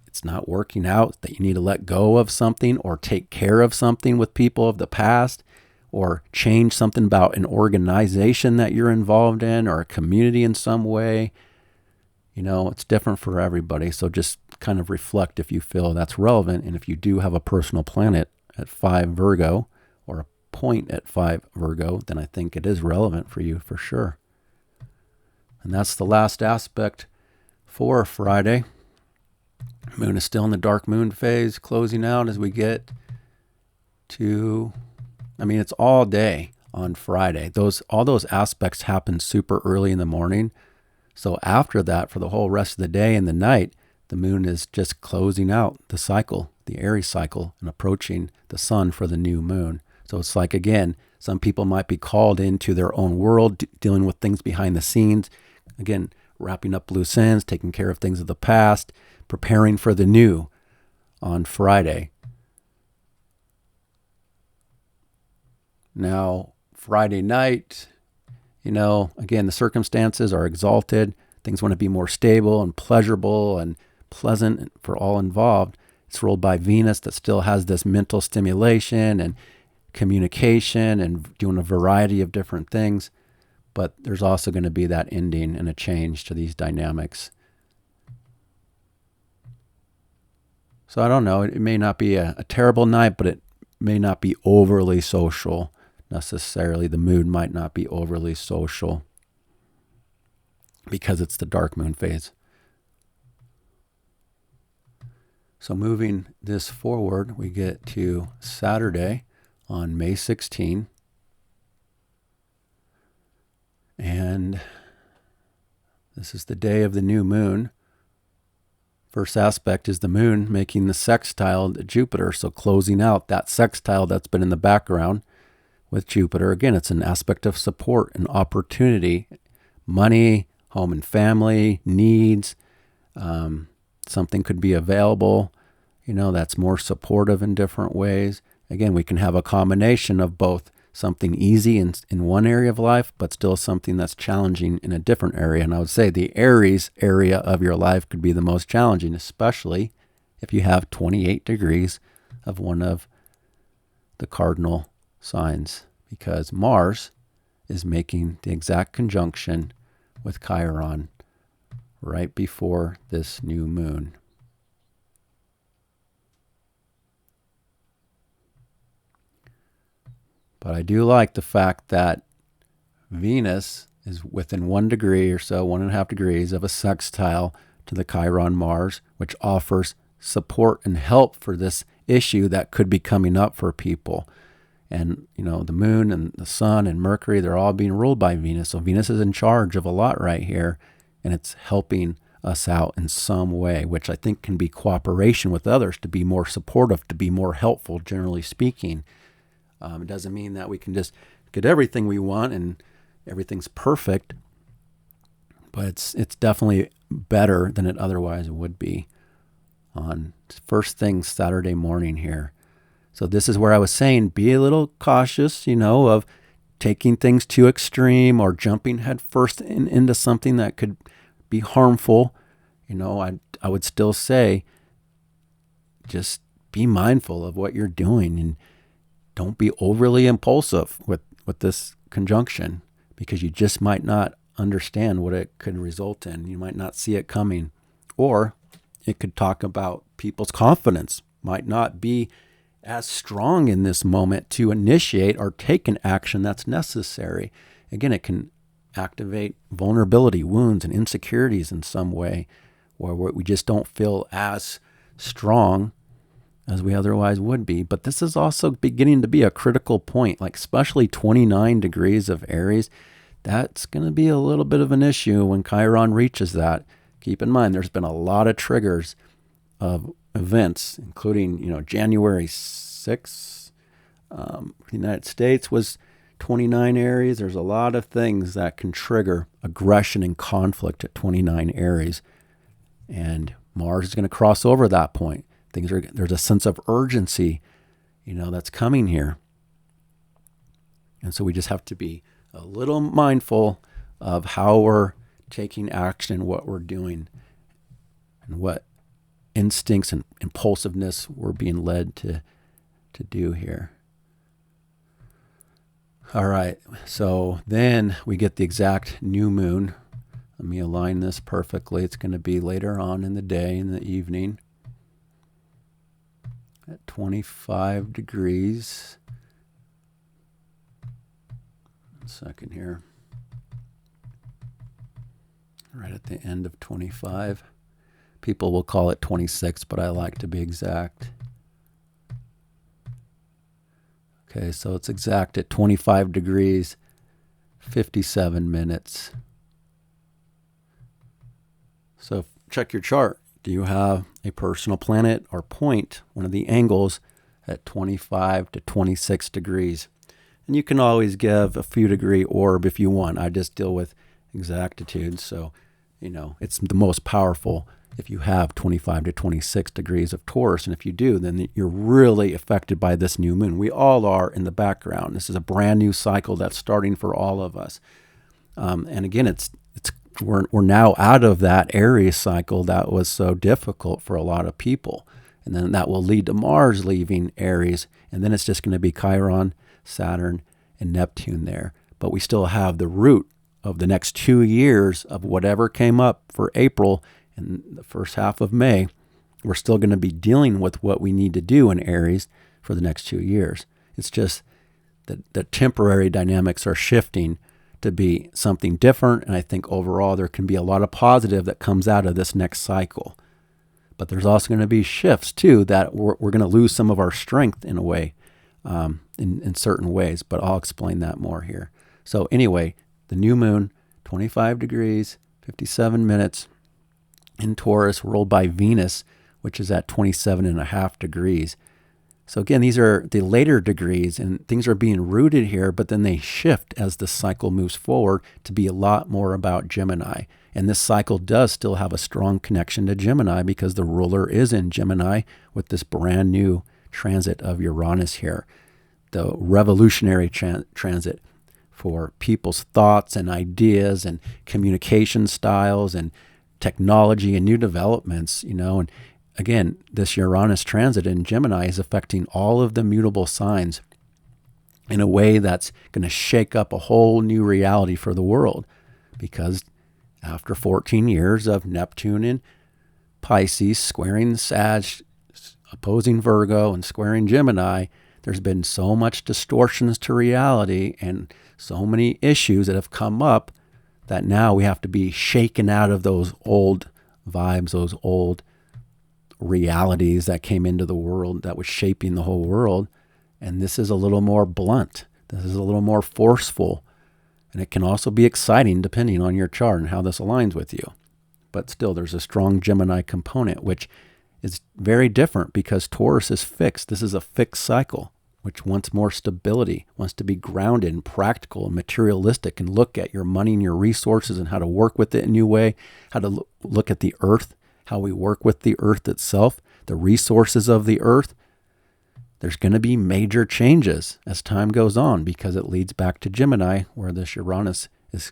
it's not working out, that you need to let go of something or take care of something with people of the past, or change something about an organization that you're involved in, or a community in some way? It's different for everybody. So just kind of reflect if you feel that's relevant. And if you do have a personal planet at 5 Virgo or a point at 5 Virgo, then I think it is relevant for you for sure. And that's the last aspect for Friday. Moon is still in the dark moon phase, closing out as we get to, it's all day on Friday. All those aspects happen super early in the morning. So after that, for the whole rest of the day and the night, the moon is just closing out the cycle, the Aries cycle, and approaching the sun for the new moon. So it's like, again, some people might be called into their own world, dealing with things behind the scenes. Again, wrapping up loose ends, taking care of things of the past, preparing for the new on Friday. Now, Friday night, again, the circumstances are exalted. Things want to be more stable and pleasurable and pleasant for all involved. It's ruled by Venus that still has this mental stimulation and communication and doing a variety of different things. But there's also going to be that ending and a change to these dynamics. So I don't know. It may not be a terrible night, but it may not be overly social necessarily. The mood might not be overly social because it's the dark moon phase. So moving this forward, we get to Saturday on May 16. And this is the day of the new moon. First aspect is the moon making the sextile to Jupiter, so closing out that sextile that's been in the background with Jupiter. Again, it's an aspect of support and opportunity, money, home and family, needs. Something could be available, that's more supportive in different ways. Again, we can have a combination of both something easy in one area of life, but still something that's challenging in a different area. And I would say the Aries area of your life could be the most challenging, especially if you have 28 degrees of one of the cardinal signs, because Mars is making the exact conjunction with Chiron right before this new moon. But I do like the fact that Venus is within 1 degree or so, 1.5 degrees of a sextile to the Chiron Mars, which offers support and help for this issue that could be coming up for people. And, the moon and the sun and Mercury, they're all being ruled by Venus. So Venus is in charge of a lot right here, and it's helping us out in some way, which I think can be cooperation with others to be more supportive, to be more helpful, generally speaking. It doesn't mean that we can just get everything we want and everything's perfect, but it's definitely better than it otherwise would be on first thing Saturday morning here. So this is where I was saying, be a little cautious, of taking things too extreme or jumping headfirst into something that could be harmful. I would still say, just be mindful of what you're doing and don't be overly impulsive with this conjunction, because you just might not understand what it could result in. You might not see it coming. Or it could talk about people's confidence might not be as strong in this moment to initiate or take an action that's necessary. Again, it can activate vulnerability, wounds, and insecurities in some way where we just don't feel as strong as we otherwise would be. But this is also beginning to be a critical point, like especially 29 degrees of Aries. That's going to be a little bit of an issue when Chiron reaches that. Keep in mind, there's been a lot of triggers of events, including, January 6th, the United States was 29 Aries. There's a lot of things that can trigger aggression and conflict at 29 Aries. And Mars is going to cross over that point. There's a sense of urgency, that's coming here. And so we just have to be a little mindful of how we're taking action, what we're doing, and what instincts and impulsiveness we're being led to do here. All right, so then we get the exact new moon. Let me align this perfectly. It's going to be later on in the day, in the evening, at 25 degrees. 1 second here. Right at the end of 25. People will call it 26, but I like to be exact. Okay, so it's exact at 25 degrees, 57 minutes. So check your chart. Do you have a personal planet or point, one of the angles, at 25 to 26 degrees? And you can always give a few degree orb if you want. I just deal with exactitude. So it's the most powerful if you have 25 to 26 degrees of Taurus. And if you do, then you're really affected by this new moon. We all are in the background. This is a brand new cycle that's starting for all of us. And again, we're now out of that Aries cycle that was so difficult for a lot of people. And then that will lead to Mars leaving Aries. And then it's just going to be Chiron, Saturn, and Neptune there. But we still have the root of the next 2 years of whatever came up for April and the first half of May. We're still going to be dealing with what we need to do in Aries for the next 2 years. It's just that the temporary dynamics are shifting to be something different. And I think overall there can be a lot of positive that comes out of this next cycle. But there's also going to be shifts too that we're going to lose some of our strength in a way, in certain ways. But I'll explain that more here. So anyway, the new moon, 25 degrees, 57 minutes in Taurus, ruled by Venus, which is at 27.5 degrees. So again, these are the later degrees, and things are being rooted here, but then they shift as the cycle moves forward to be a lot more about Gemini. And this cycle does still have a strong connection to Gemini because the ruler is in Gemini with this brand new transit of Uranus here, the revolutionary transit for people's thoughts and ideas and communication styles and technology and new developments, and again, this Uranus transit in Gemini is affecting all of the mutable signs in a way that's going to shake up a whole new reality for the world. Because after 14 years of Neptune in Pisces squaring Sag, opposing Virgo, and squaring Gemini, there's been so much distortions to reality and so many issues that have come up that now we have to be shaken out of those old vibes, those old realities that came into the world that was shaping the whole world. And this is a little more blunt. This is a little more forceful. And it can also be exciting depending on your chart and how this aligns with you. But still, there's a strong Gemini component, which is very different because Taurus is fixed. This is a fixed cycle, which wants more stability, wants to be grounded and practical and materialistic and look at your money and your resources and how to work with it in a new way, how to look at the earth, how we work with the earth itself, the resources of the earth. There's going to be major changes as time goes on because it leads back to Gemini, where this Uranus is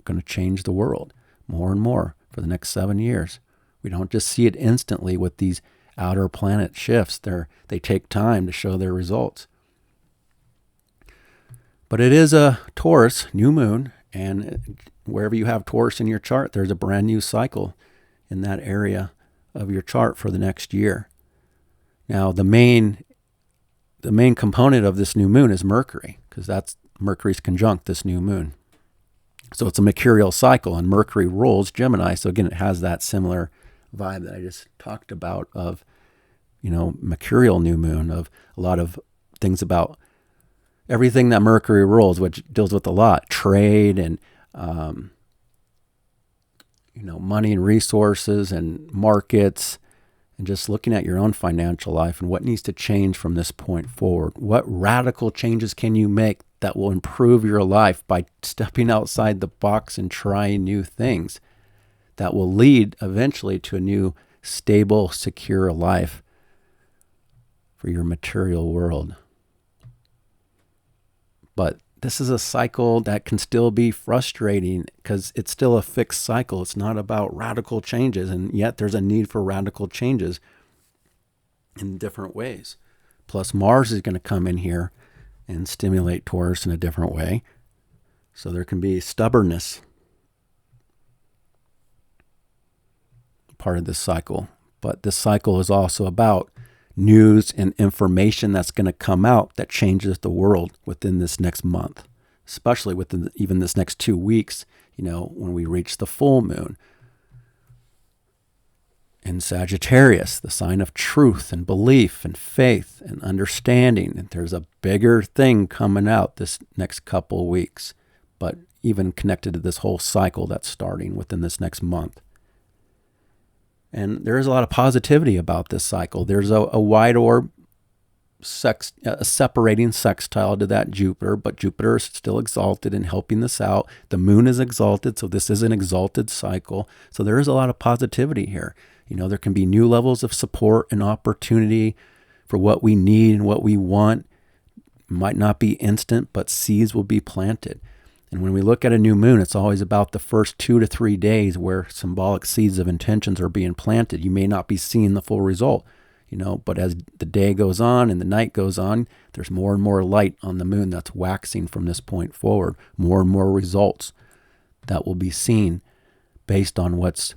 going to change the world more and more for the next 7 years. We don't just see it instantly with these outer planet shifts. They take time to show their results. But it is a Taurus new moon, and wherever you have Taurus in your chart, there's a brand new cycle in that area of your chart for the next year. Now, the main component of this new moon is Mercury, because that's Mercury's conjunct this new moon. So it's a mercurial cycle, and Mercury rules Gemini. So again, it has that similar vibe that I just talked about of, mercurial new moon, of a lot of things about everything that Mercury rules, which deals with a lot, trade and, money and resources and markets, and just looking at your own financial life and what needs to change from this point forward. What radical changes can you make that will improve your life by stepping outside the box and trying new things that will lead eventually to a new, stable, secure life for your material world. But this is a cycle that can still be frustrating because it's still a fixed cycle. It's not about radical changes, and yet there's a need for radical changes in different ways. Plus, Mars is going to come in here and stimulate Taurus in a different way. So there can be stubbornness part of this cycle. But this cycle is also about news and information that's going to come out that changes the world within this next month, especially within even this next 2 weeks, when we reach the full moon. In Sagittarius, the sign of truth and belief and faith and understanding. And there's a bigger thing coming out this next couple weeks, but even connected to this whole cycle that's starting within this next month. And there is a lot of positivity about this cycle. There's a wide orb separating sextile to that Jupiter, but Jupiter is still exalted and helping this out. The moon is exalted, so this is an exalted cycle. So there is a lot of positivity here. There can be new levels of support and opportunity for what we need and what we want. Might not be instant, but seeds will be planted. And when we look at a new moon, it's always about the first 2 to 3 days where symbolic seeds of intentions are being planted. You may not be seeing the full result, but as the day goes on and the night goes on, there's more and more light on the moon that's waxing from this point forward. More and more results that will be seen based on what's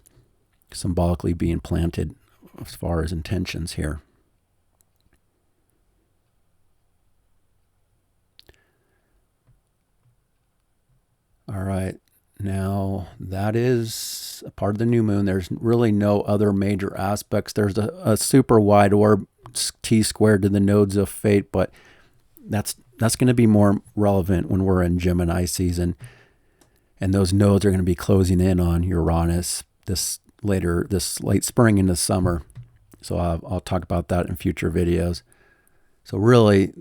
symbolically being planted as far as intentions here. All right, now that is a part of the new moon. There's really no other major aspects. There's a super wide orb, T squared to the nodes of fate, but that's going to be more relevant when we're in Gemini season. And those nodes are going to be closing in on Uranus this late spring into summer. So I'll talk about that in future videos. So really,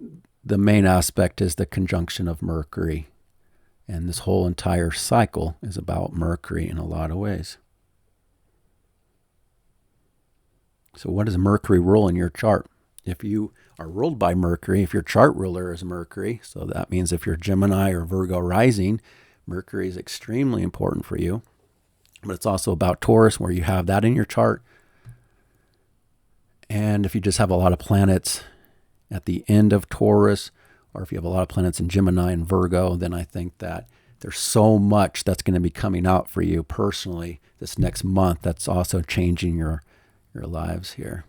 the main aspect is the conjunction of Mercury. And this whole entire cycle is about Mercury in a lot of ways. So what does Mercury rule in your chart? If you are ruled by Mercury, if your chart ruler is Mercury, so that means if you're Gemini or Virgo rising, Mercury is extremely important for you. But it's also about Taurus, where you have that in your chart. And if you just have a lot of planets at the end of Taurus, or if you have a lot of planets in Gemini and Virgo, then I think that there's so much that's going to be coming out for you personally this next month that's also changing your lives here.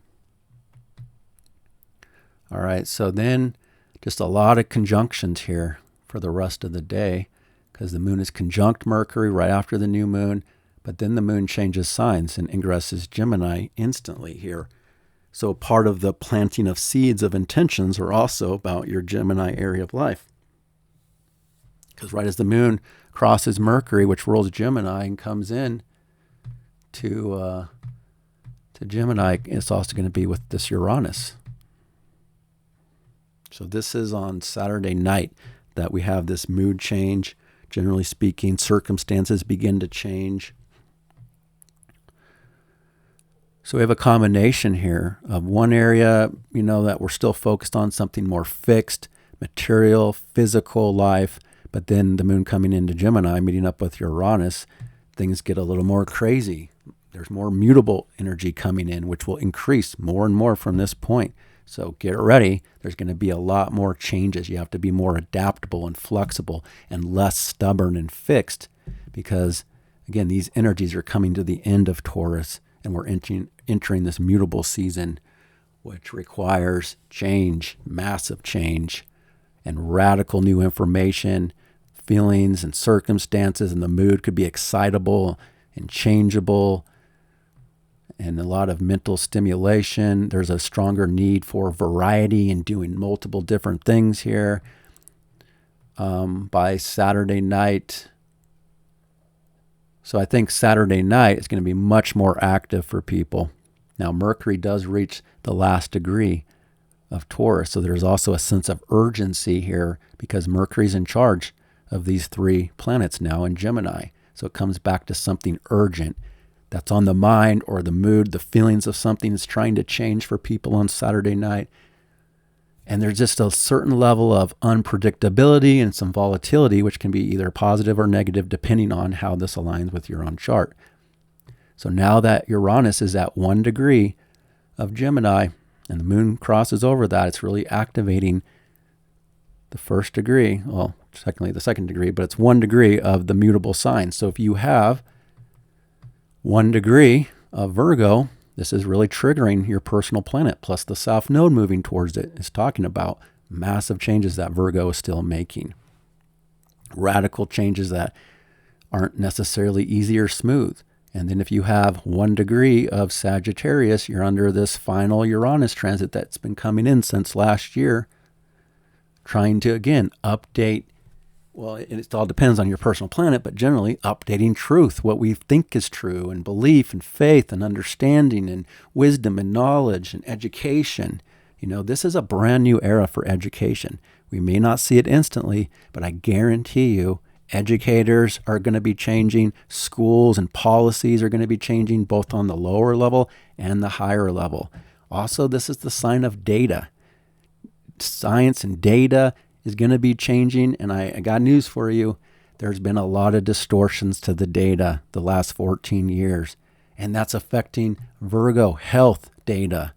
All right, so then just a lot of conjunctions here for the rest of the day, because the moon is conjunct Mercury right after the new moon, but then the moon changes signs and ingresses Gemini instantly here. So part of the planting of seeds of intentions are also about your Gemini area of life. Because right as the moon crosses Mercury, which rules Gemini, and comes in to Gemini, it's also going to be with this Uranus. So this is on Saturday night that we have this mood change. Generally speaking, circumstances begin to change. So we have a combination here of one area, that we're still focused on, something more fixed, material, physical life, but then the moon coming into Gemini, meeting up with Uranus, things get a little more crazy. There's more mutable energy coming in, which will increase more and more from this point. So get ready. There's going to be a lot more changes. You have to be more adaptable and flexible and less stubborn and fixed because, again, these energies are coming to the end of Taurus. And we're entering this mutable season, which requires change, massive change, and radical new information, feelings and circumstances, and the mood could be excitable and changeable, and a lot of mental stimulation. There's a stronger need for variety and doing multiple different things here. By Saturday night, so I think Saturday night is going to be much more active for people. Now, Mercury does reach the last degree of Taurus, so there's also a sense of urgency here because Mercury's in charge of these 3 planets now in Gemini. So it comes back to something urgent that's on the mind or the mood, the feelings of something that's trying to change for people on Saturday night. And there's just a certain level of unpredictability and some volatility, which can be either positive or negative, depending on how this aligns with your own chart. So now that Uranus is at 1 degree of Gemini and the moon crosses over that, it's really activating the first degree, well, secondly, the second degree, but it's 1 degree of the mutable sign. So if you have 1 degree of Virgo, this is really triggering your personal planet, plus the South Node moving towards it is talking about massive changes that Virgo is still making. Radical changes that aren't necessarily easy or smooth. And then if you have 1 degree of Sagittarius, you're under this final Uranus transit that's been coming in since last year, trying to, again, update. Well, it all depends on your personal planet, but generally updating truth, what we think is true, and belief and faith and understanding and wisdom and knowledge and education. This is a brand new era for education. We may not see it instantly, but I guarantee you educators are going to be changing. Schools and policies are going to be changing both on the lower level and the higher level. Also, this is the sign of data. Science and data is going to be changing, and I got news for you. There's been a lot of distortions to the data the last 14 years, and that's affecting Virgo health data.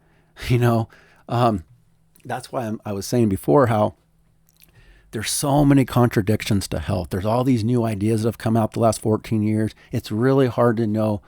That's why I was saying before how there's so many contradictions to health. There's all these new ideas that have come out the last 14 years. It's really hard to know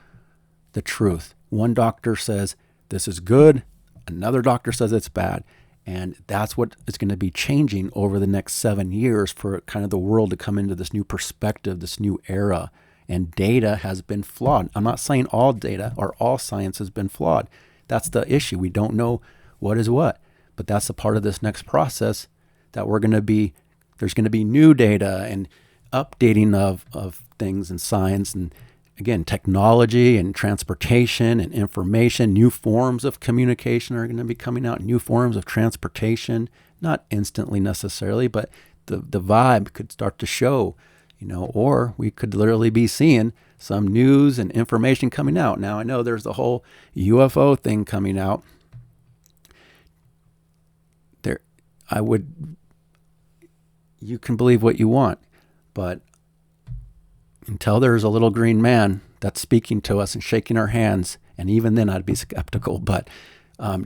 the truth. One doctor says this is good. Another doctor says it's bad. And that's what is going to be changing over the next 7 years for kind of the world to come into this new perspective, this new era. And data has been flawed. I'm not saying all data or all science has been flawed. That's the issue. We don't know what is what. But that's a part of this next process that there's going to be new data and updating of things in science and, again, technology and transportation and information. New forms of communication are going to be coming out, new forms of transportation, not instantly necessarily, but the vibe could start to show, or we could literally be seeing some news and information coming out. Now, I know there's the whole UFO thing coming out. You can believe what you want, but until there's a little green man that's speaking to us and shaking our hands, and even then I'd be skeptical. But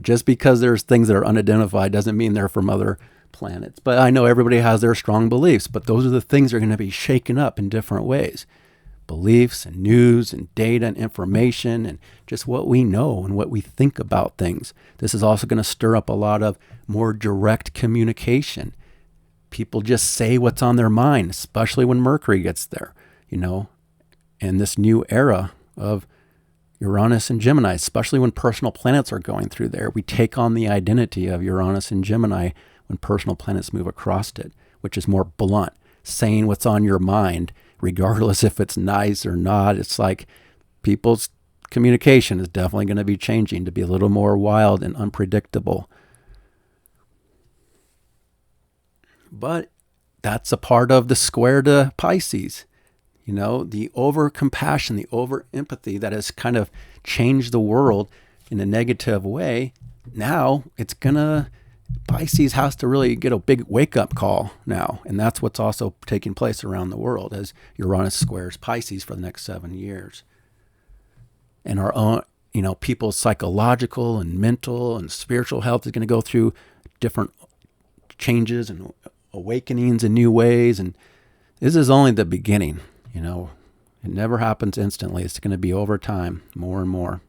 just because there's things that are unidentified doesn't mean they're from other planets. But I know everybody has their strong beliefs, but those are the things that are going to be shaken up in different ways. Beliefs and news and data and information and just what we know and what we think about things. This is also going to stir up a lot of more direct communication. People just say what's on their mind, especially when Mercury gets there, and this new era of Uranus and Gemini, especially when personal planets are going through there. We take on the identity of Uranus and Gemini when personal planets move across it, which is more blunt, saying what's on your mind, regardless if it's nice or not. It's like people's communication is definitely going to be changing to be a little more wild and unpredictable. But that's a part of the square to Pisces. The over-compassion, the over-empathy that has kind of changed the world in a negative way. Now Pisces has to really get a big wake-up call now. And that's what's also taking place around the world as Uranus squares Pisces for the next 7 years. And our own, people's psychological and mental and spiritual health is going to go through different changes and awakenings in new ways. And this is only the beginning. It never happens instantly. It's going to be over time, more and more.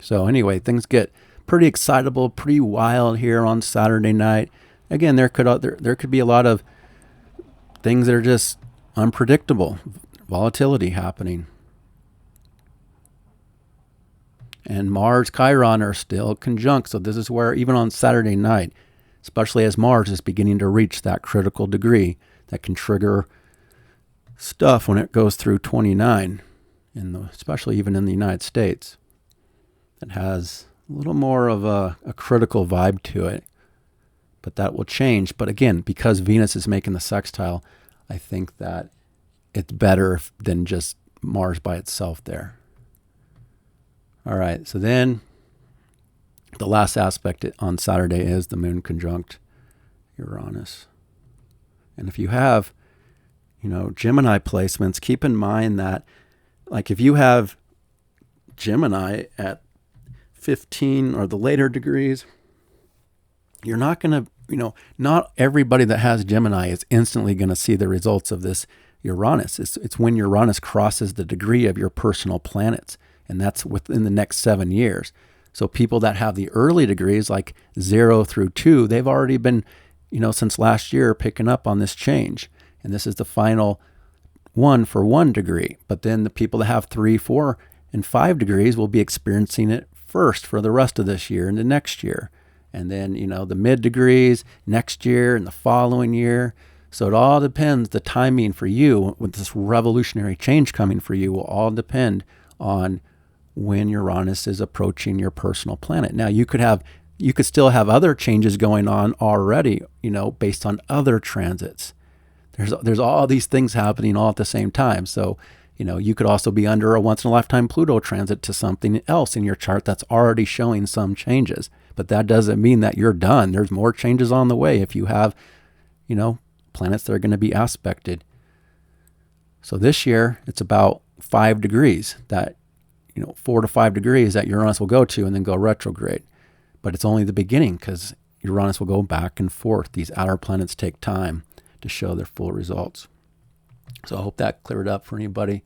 So anyway, things get pretty excitable, pretty wild here on Saturday night. Again, there could be a lot of things that are just unpredictable, volatility happening. And Mars, Chiron are still conjunct. So this is where even on Saturday night, especially as Mars is beginning to reach that critical degree that can trigger stuff when it goes through 29, especially even in the United States. It has a little more of a critical vibe to it, but that will change. But again, because Venus is making the sextile, I think that it's better than just Mars by itself there. All right, so then the last aspect on Saturday is the moon conjunct Uranus. And if you have Gemini placements, keep in mind that, like, if you have Gemini at 15 or the later degrees, you're not going to, not everybody that has Gemini is instantly going to see the results of this Uranus. It's when Uranus crosses the degree of your personal planets, and that's within the next 7 years. So people that have the early degrees, like 0 through 2, they've already been, since last year picking up on this change. And this is the final one for 1 degree. But then the people that have 3, 4, and 5 degrees will be experiencing it first for the rest of this year and the next year. And then, the mid degrees next year and the following year. So it all depends. The timing for you with this revolutionary change coming for you will all depend on when Uranus is approaching your personal planet. Now, you could have you could still have other changes going on already, based on other transits. There's all these things happening all at the same time. So, you could also be under a once-in-a-lifetime Pluto transit to something else in your chart that's already showing some changes. But that doesn't mean that you're done. There's more changes on the way if you have, planets that are going to be aspected. So this year, it's about 5 degrees that, 4 to 5 degrees that Uranus will go to and then go retrograde. But it's only the beginning because Uranus will go back and forth. These outer planets take time to show their full results. So I hope that cleared up for anybody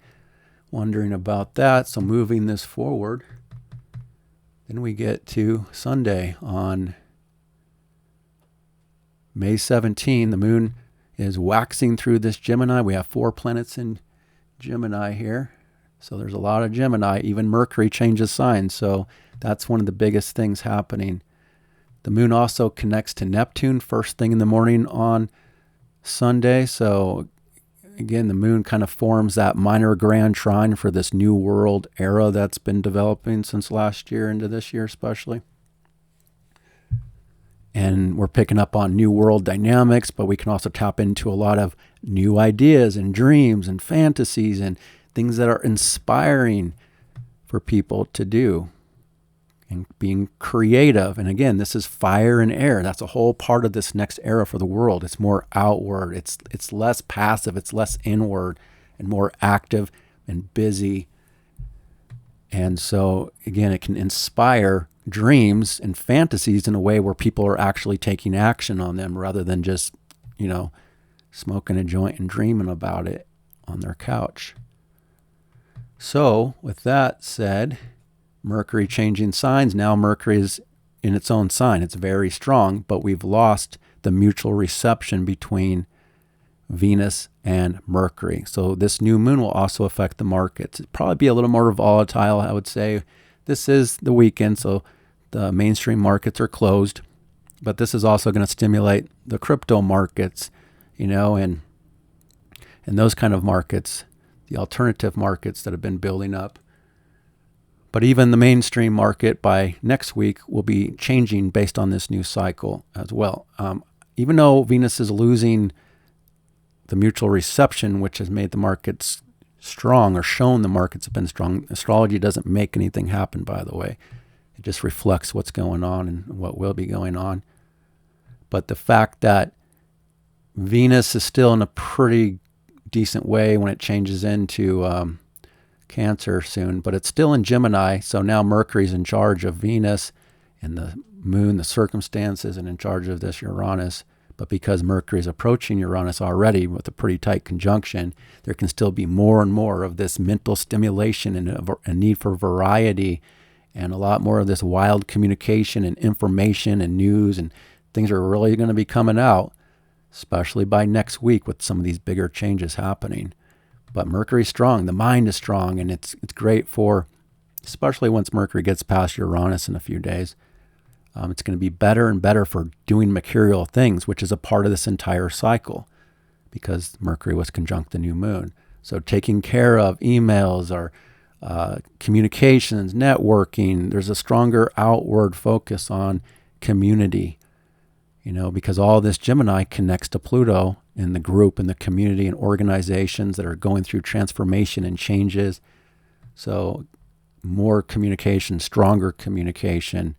wondering about that. So moving this forward, then we get to Sunday on May 17. The moon is waxing through this Gemini. We have 4 planets in Gemini here. So there's a lot of Gemini. Even Mercury changes signs. So that's one of the biggest things happening. The moon also connects to Neptune first thing in the morning on Sunday. So again, the moon kind of forms that minor grand trine for this new world era that's been developing since last year into this year especially. And we're picking up on new world dynamics, but we can also tap into a lot of new ideas and dreams and fantasies and things that are inspiring for people to do and being creative. And again, this is fire and air. That's a whole part of this next era for the world. It's more outward. It's less passive. It's less inward and more active and busy. And so again, it can inspire dreams and fantasies in a way where people are actually taking action on them rather than just, smoking a joint and dreaming about it on their couch. So with that said, Mercury changing signs. Now Mercury is in its own sign. It's very strong, but we've lost the mutual reception between Venus and Mercury. So this new moon will also affect the markets. It'll probably be a little more volatile, I would say. This is the weekend, so the mainstream markets are closed. But this is also going to stimulate the crypto markets, and those kind of markets, the alternative markets that have been building up. But even the mainstream market by next week will be changing based on this new cycle as well. Even though Venus is losing the mutual reception, which has made the markets strong or shown the markets have been strong, astrology doesn't make anything happen, by the way. It just reflects what's going on and what will be going on. But the fact that Venus is still in a pretty decent way when it changes into Cancer soon, but it's still in Gemini. So now Mercury's in charge of Venus and the moon, the circumstances, and in charge of this Uranus. But because Mercury is approaching Uranus already with a pretty tight conjunction, there can still be more and more of this mental stimulation and a need for variety and a lot more of this wild communication and information and news, and things are really going to be coming out, especially by next week with some of these bigger changes happening. But Mercury's strong, the mind is strong, and it's great for, especially once Mercury gets past Uranus in a few days, it's going to be better and better for doing mercurial things, which is a part of this entire cycle because Mercury was conjunct the new moon. So taking care of emails or communications, networking, there's a stronger outward focus on community, because all this Gemini connects to Pluto in the group and the community and organizations that are going through transformation and changes. So more communication, stronger communication,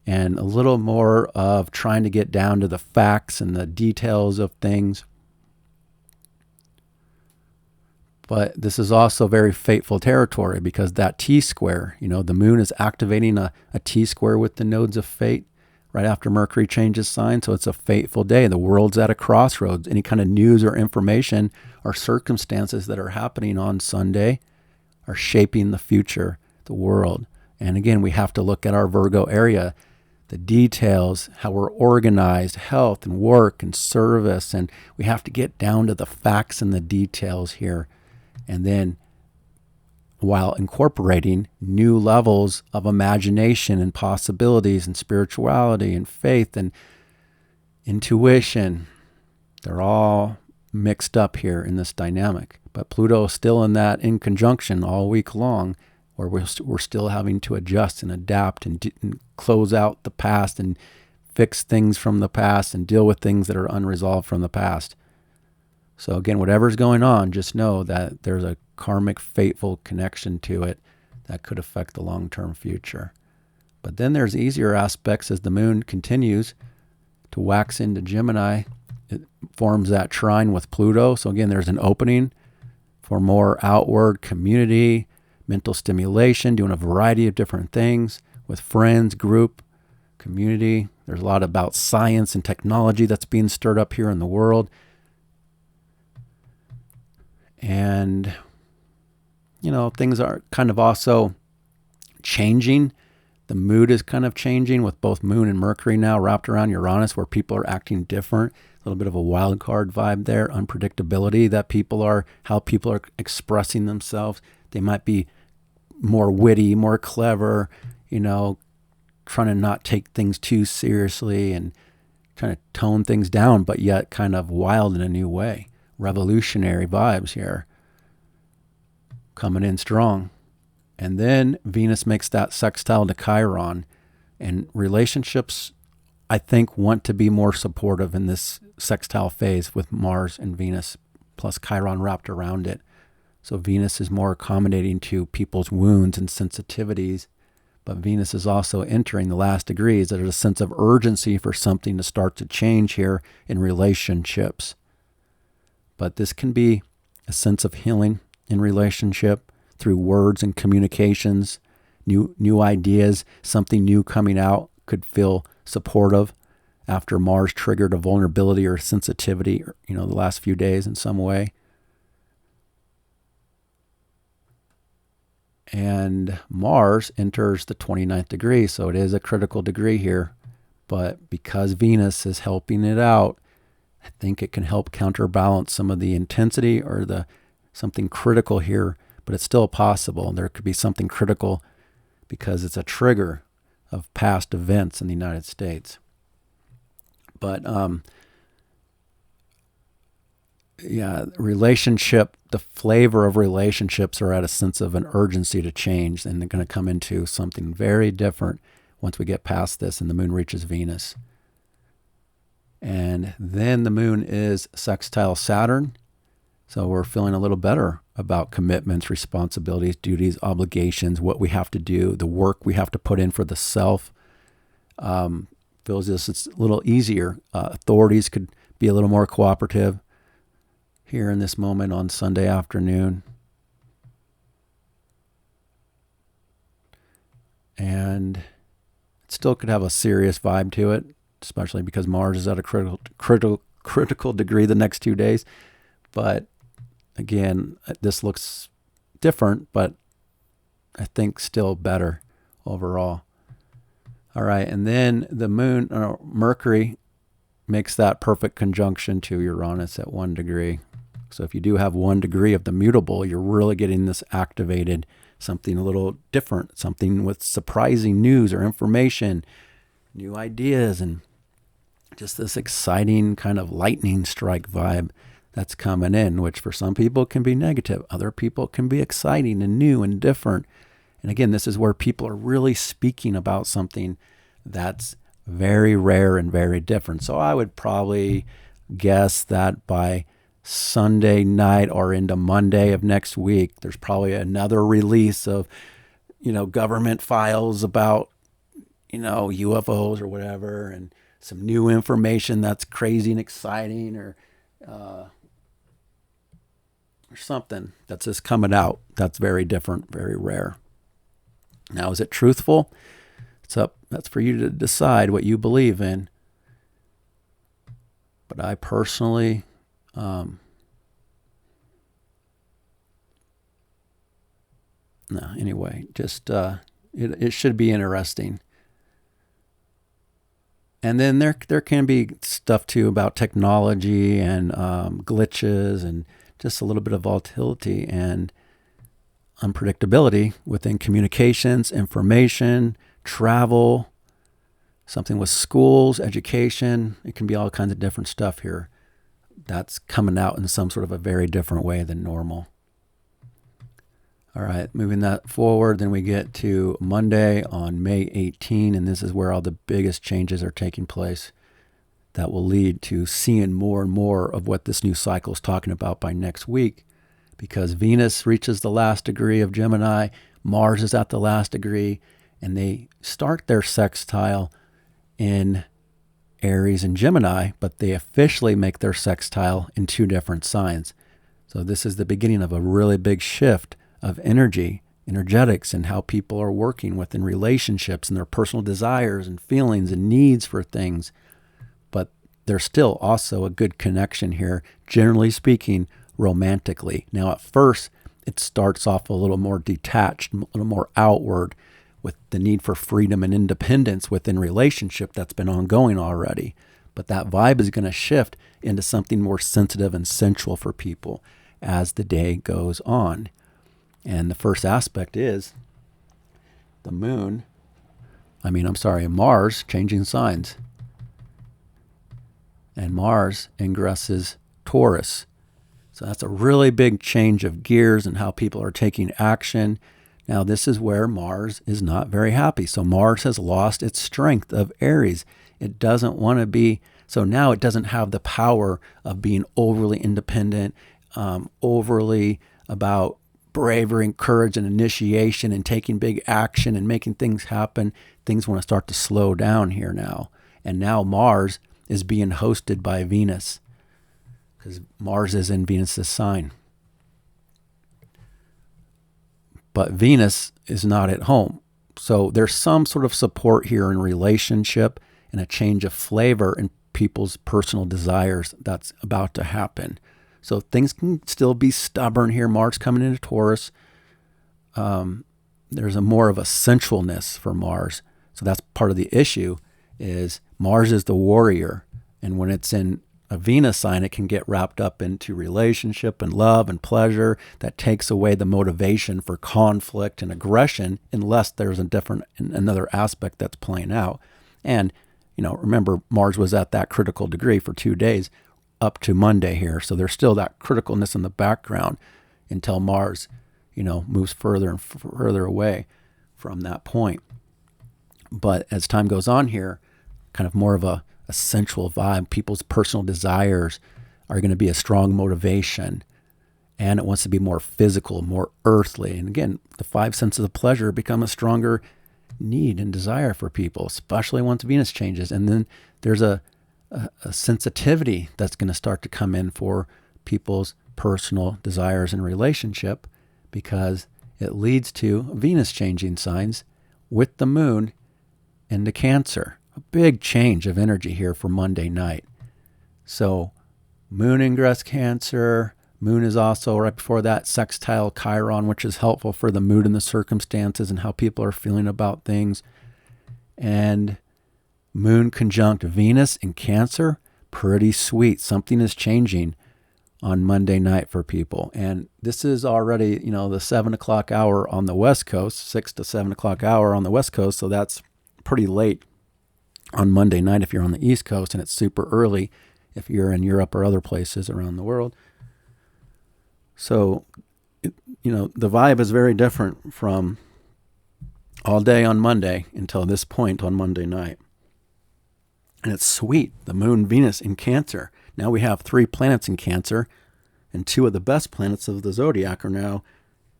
and a little more of trying to get down to the facts and the details of things. But this is also very fateful territory because that T-square, the moon is activating a T-square with the nodes of fate right after Mercury changes sign. So it's a fateful day. The world's at a crossroads. Any kind of news or information or circumstances that are happening on Sunday are shaping the future, the world. And again, we have to look at our Virgo area, the details, how we're organized, health and work and service. And we have to get down to the facts and the details here. And then while incorporating new levels of imagination and possibilities and spirituality and faith and intuition, they're all mixed up here in this dynamic. But Pluto is still in that inconjunction all week long or we're still having to adjust and adapt and close out the past and fix things from the past and deal with things that are unresolved from the past. So again, whatever's going on, just know that there's a karmic, fateful connection to it that could affect the long-term future. But then there's easier aspects as the moon continues to wax into Gemini. It forms that trine with Pluto. So again, there's an opening for more outward community, mental stimulation, doing a variety of different things with friends, group, community. There's a lot about science and technology that's being stirred up here in the world. And, things are kind of also changing. The mood is kind of changing with both Moon and Mercury now wrapped around Uranus, where people are acting different. A little bit of a wild card vibe there, unpredictability how people are expressing themselves. They might be more witty, more clever, trying to not take things too seriously and trying to tone things down, but yet kind of wild in a new way. Revolutionary vibes here coming in strong. And then Venus makes that sextile to Chiron, and relationships, I think, want to be more supportive in this sextile phase with Mars and Venus plus Chiron wrapped around it. So Venus is more accommodating to people's wounds and sensitivities, but Venus is also entering the last degrees. There's a sense of urgency for something to start to change here in relationships. But this can be a sense of healing in relationship through words and communications, new ideas, something new coming out could feel supportive after Mars triggered a vulnerability or sensitivity, the last few days in some way. And Mars enters the 29th degree, so it is a critical degree here. But because Venus is helping it out, I think it can help counterbalance some of the intensity or something critical here, but it's still possible. There could be something critical because it's a trigger of past events in the United States. But the flavor of relationships are at a sense of an urgency to change, and they're going to come into something very different once we get past this and the moon reaches Venus. And then the moon is sextile Saturn. So we're feeling a little better about commitments, responsibilities, duties, obligations, what we have to do, the work we have to put in for the self. Feels it's a little easier. Authorities could be a little more cooperative here in this moment on Sunday afternoon. And it still could have a serious vibe to it, especially because Mars is at a critical degree the next 2 days. But again, this looks different, but I think still better overall. All right, and then the Mercury makes that perfect conjunction to Uranus at 1 degree. So if you do have 1 degree of the mutable, you're really getting this activated, something a little different, something with surprising news or information, new ideas, and just this exciting kind of lightning strike vibe that's coming in, which for some people can be negative. Other people can be exciting and new and different. And again, this is where people are really speaking about something that's very rare and very different. So I would probably guess that by Sunday night or into Monday of next week, there's probably another release of, government files about, UFOs or whatever, and some new information that's crazy and exciting, or something that's just coming out that's very different, very rare. Now, is it truthful? That's for you to decide what you believe in. But I personally, it should be interesting. And then there can be stuff too about technology and glitches and just a little bit of volatility and unpredictability within communications, information, travel, something with schools, education. It can be all kinds of different stuff here that's coming out in some sort of a very different way than normal. All right, moving that forward, then we get to Monday on May 18, and this is where all the biggest changes are taking place that will lead to seeing more and more of what this new cycle is talking about by next week, because Venus reaches the last degree of Gemini, Mars is at the last degree, and they start their sextile in Aries and Gemini, but they officially make their sextile in two different signs. So this is the beginning of a really big shift of energetics, and how people are working within relationships and their personal desires and feelings and needs for things. But there's still also a good connection here, generally speaking, romantically. Now, at first, it starts off a little more detached, a little more outward, with the need for freedom and independence within relationship that's been ongoing already. But that vibe is going to shift into something more sensitive and sensual for people as the day goes on. And the first aspect is Mars changing signs. And Mars ingresses Taurus. So that's a really big change of gears and how people are taking action. Now, this is where Mars is not very happy. So Mars has lost its strength of Aries. It doesn't want to be, so now it doesn't have the power of being overly independent, overly about bravery and courage and initiation and taking big action and making things happen. Things want to start to slow down here now. And now Mars is being hosted by Venus, because Mars is in Venus's sign. But Venus is not at home. So there's some sort of support here in relationship and a change of flavor in people's personal desires that's about to happen. So things can still be stubborn here. Mars coming into Taurus. There's a more of a sensualness for Mars. So that's part of the issue, is Mars is the warrior. And when it's in a Venus sign, it can get wrapped up into relationship and love and pleasure that takes away the motivation for conflict and aggression, unless there's another aspect that's playing out. And, remember, Mars was at that critical degree for 2 days up to Monday here. So there's still that criticalness in the background until Mars, moves further and further away from that point. But as time goes on here, kind of more of a sensual vibe, people's personal desires are going to be a strong motivation, and it wants to be more physical, more earthly. And again, the 5 senses of pleasure become a stronger need and desire for people, especially once Venus changes. And then there's a sensitivity that's going to start to come in for people's personal desires and relationship, because it leads to Venus changing signs with the moon into Cancer. A big change of energy here for Monday night. So moon ingress Cancer. Moon is also right before that sextile Chiron, which is helpful for the mood and the circumstances and how people are feeling about things. And Moon conjunct Venus in Cancer, pretty sweet. Something is changing on Monday night for people. And this is already, the 7 o'clock hour on the West Coast, 6 to 7 o'clock hour on the West Coast. So that's pretty late on Monday night if you're on the East Coast, and it's super early if you're in Europe or other places around the world. So, the vibe is very different from all day on Monday until this point on Monday night. And it's sweet. The moon, Venus in Cancer. Now we have 3 planets in Cancer, and 2 of the best planets of the zodiac are now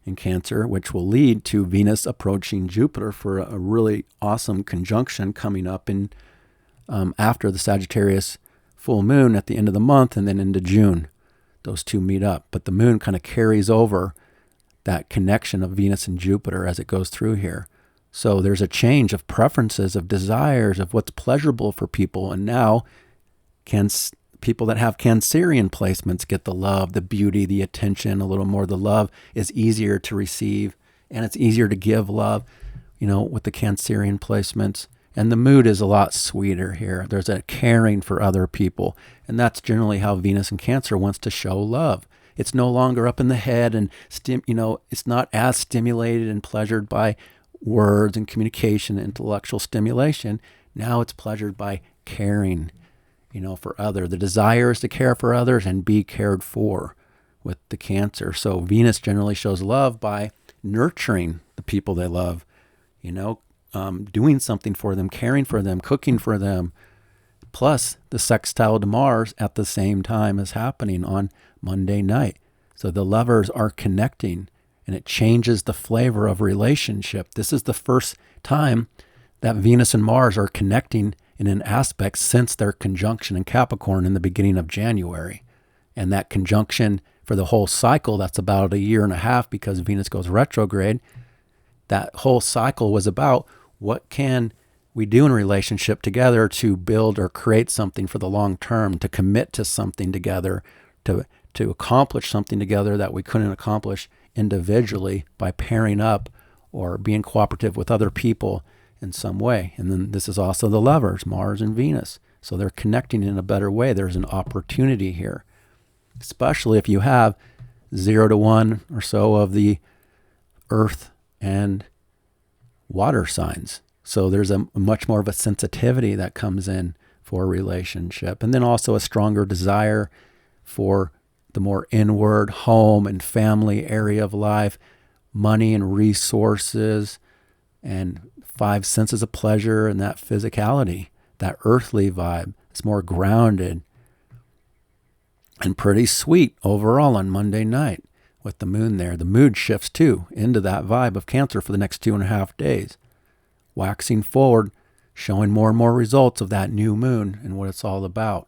in Cancer, which will lead to Venus approaching Jupiter for a really awesome conjunction coming up in after the Sagittarius full moon at the end of the month, and then into June. Those 2 meet up. But the moon kind of carries over that connection of Venus and Jupiter as it goes through here. So there's a change of preferences, of desires, of what's pleasurable for people. And now people that have Cancerian placements get the love, the beauty, the attention, a little more. The love is easier to receive, and it's easier to give love, with the Cancerian placements. And the mood is a lot sweeter here. There's a caring for other people. And that's generally how Venus in Cancer wants to show love. It's no longer up in the head and, it's not as stimulated and pleasured by words and communication, intellectual stimulation. Now it's pleasured by caring, for others. The desire is to care for others and be cared for with the Cancer. So Venus generally shows love by nurturing the people they love, doing something for them, caring for them, cooking for them. Plus the sextile to Mars at the same time is happening on Monday night. So the lovers are connecting, and it changes the flavor of relationship. This is the first time that Venus and Mars are connecting in an aspect since their conjunction in Capricorn in the beginning of January. And that conjunction for the whole cycle, that's about a year and a half because Venus goes retrograde. That whole cycle was about what can we do in relationship together to build or create something for the long term, to commit to something together, to accomplish something together that we couldn't accomplish individually by pairing up or being cooperative with other people in some way. And then this is also the lovers, Mars and Venus. So they're connecting in a better way. There's an opportunity here, especially if you have 0 to 1 or so of the earth and water signs. So there's a much more of a sensitivity that comes in for a relationship. And then also a stronger desire for the more inward home and family area of life, money and resources, and 5 senses of pleasure and that physicality, that earthly vibe. It's more grounded and pretty sweet overall on Monday night with the moon there. The mood shifts too into that vibe of Cancer for the next 2.5 days. Waxing forward, showing more and more results of that new moon and what it's all about.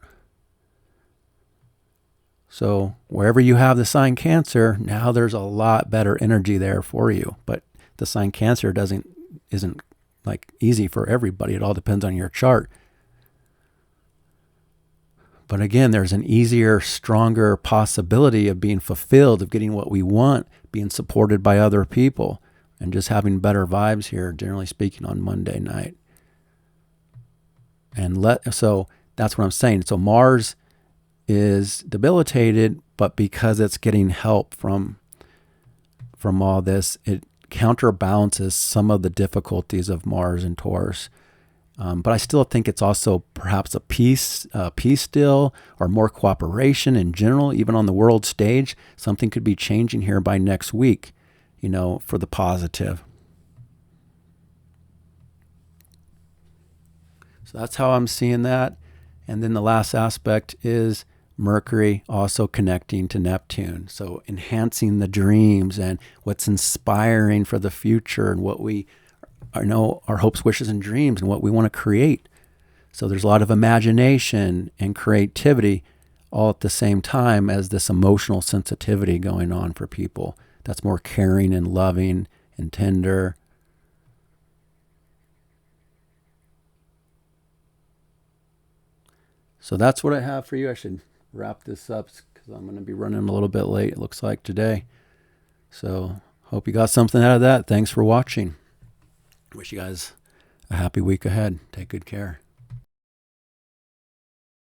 So wherever you have the sign Cancer, now there's a lot better energy there for you. But the sign Cancer isn't like easy for everybody. It all depends on your chart. But again, there's an easier, stronger possibility of being fulfilled, of getting what we want, being supported by other people, and just having better vibes here, generally speaking, on Monday night. So that's what I'm saying. So Mars is debilitated, but because it's getting help from all this, it counterbalances some of the difficulties of Mars and Taurus. But I still think it's also perhaps a peace still, or more cooperation in general, even on the world stage. Something could be changing here by next week, for the positive. So that's how I'm seeing that. And then the last aspect is Mercury also connecting to Neptune. So enhancing the dreams and what's inspiring for the future and what we know, our hopes, wishes, and dreams, and what we want to create. So there's a lot of imagination and creativity all at the same time as this emotional sensitivity going on for people. That's more caring and loving and tender. So that's what I have for you. I should wrap this up because I'm going to be running a little bit late, it looks like, today. So hope you got something out of that. Thanks for watching. Wish you guys a happy week ahead. Take good care.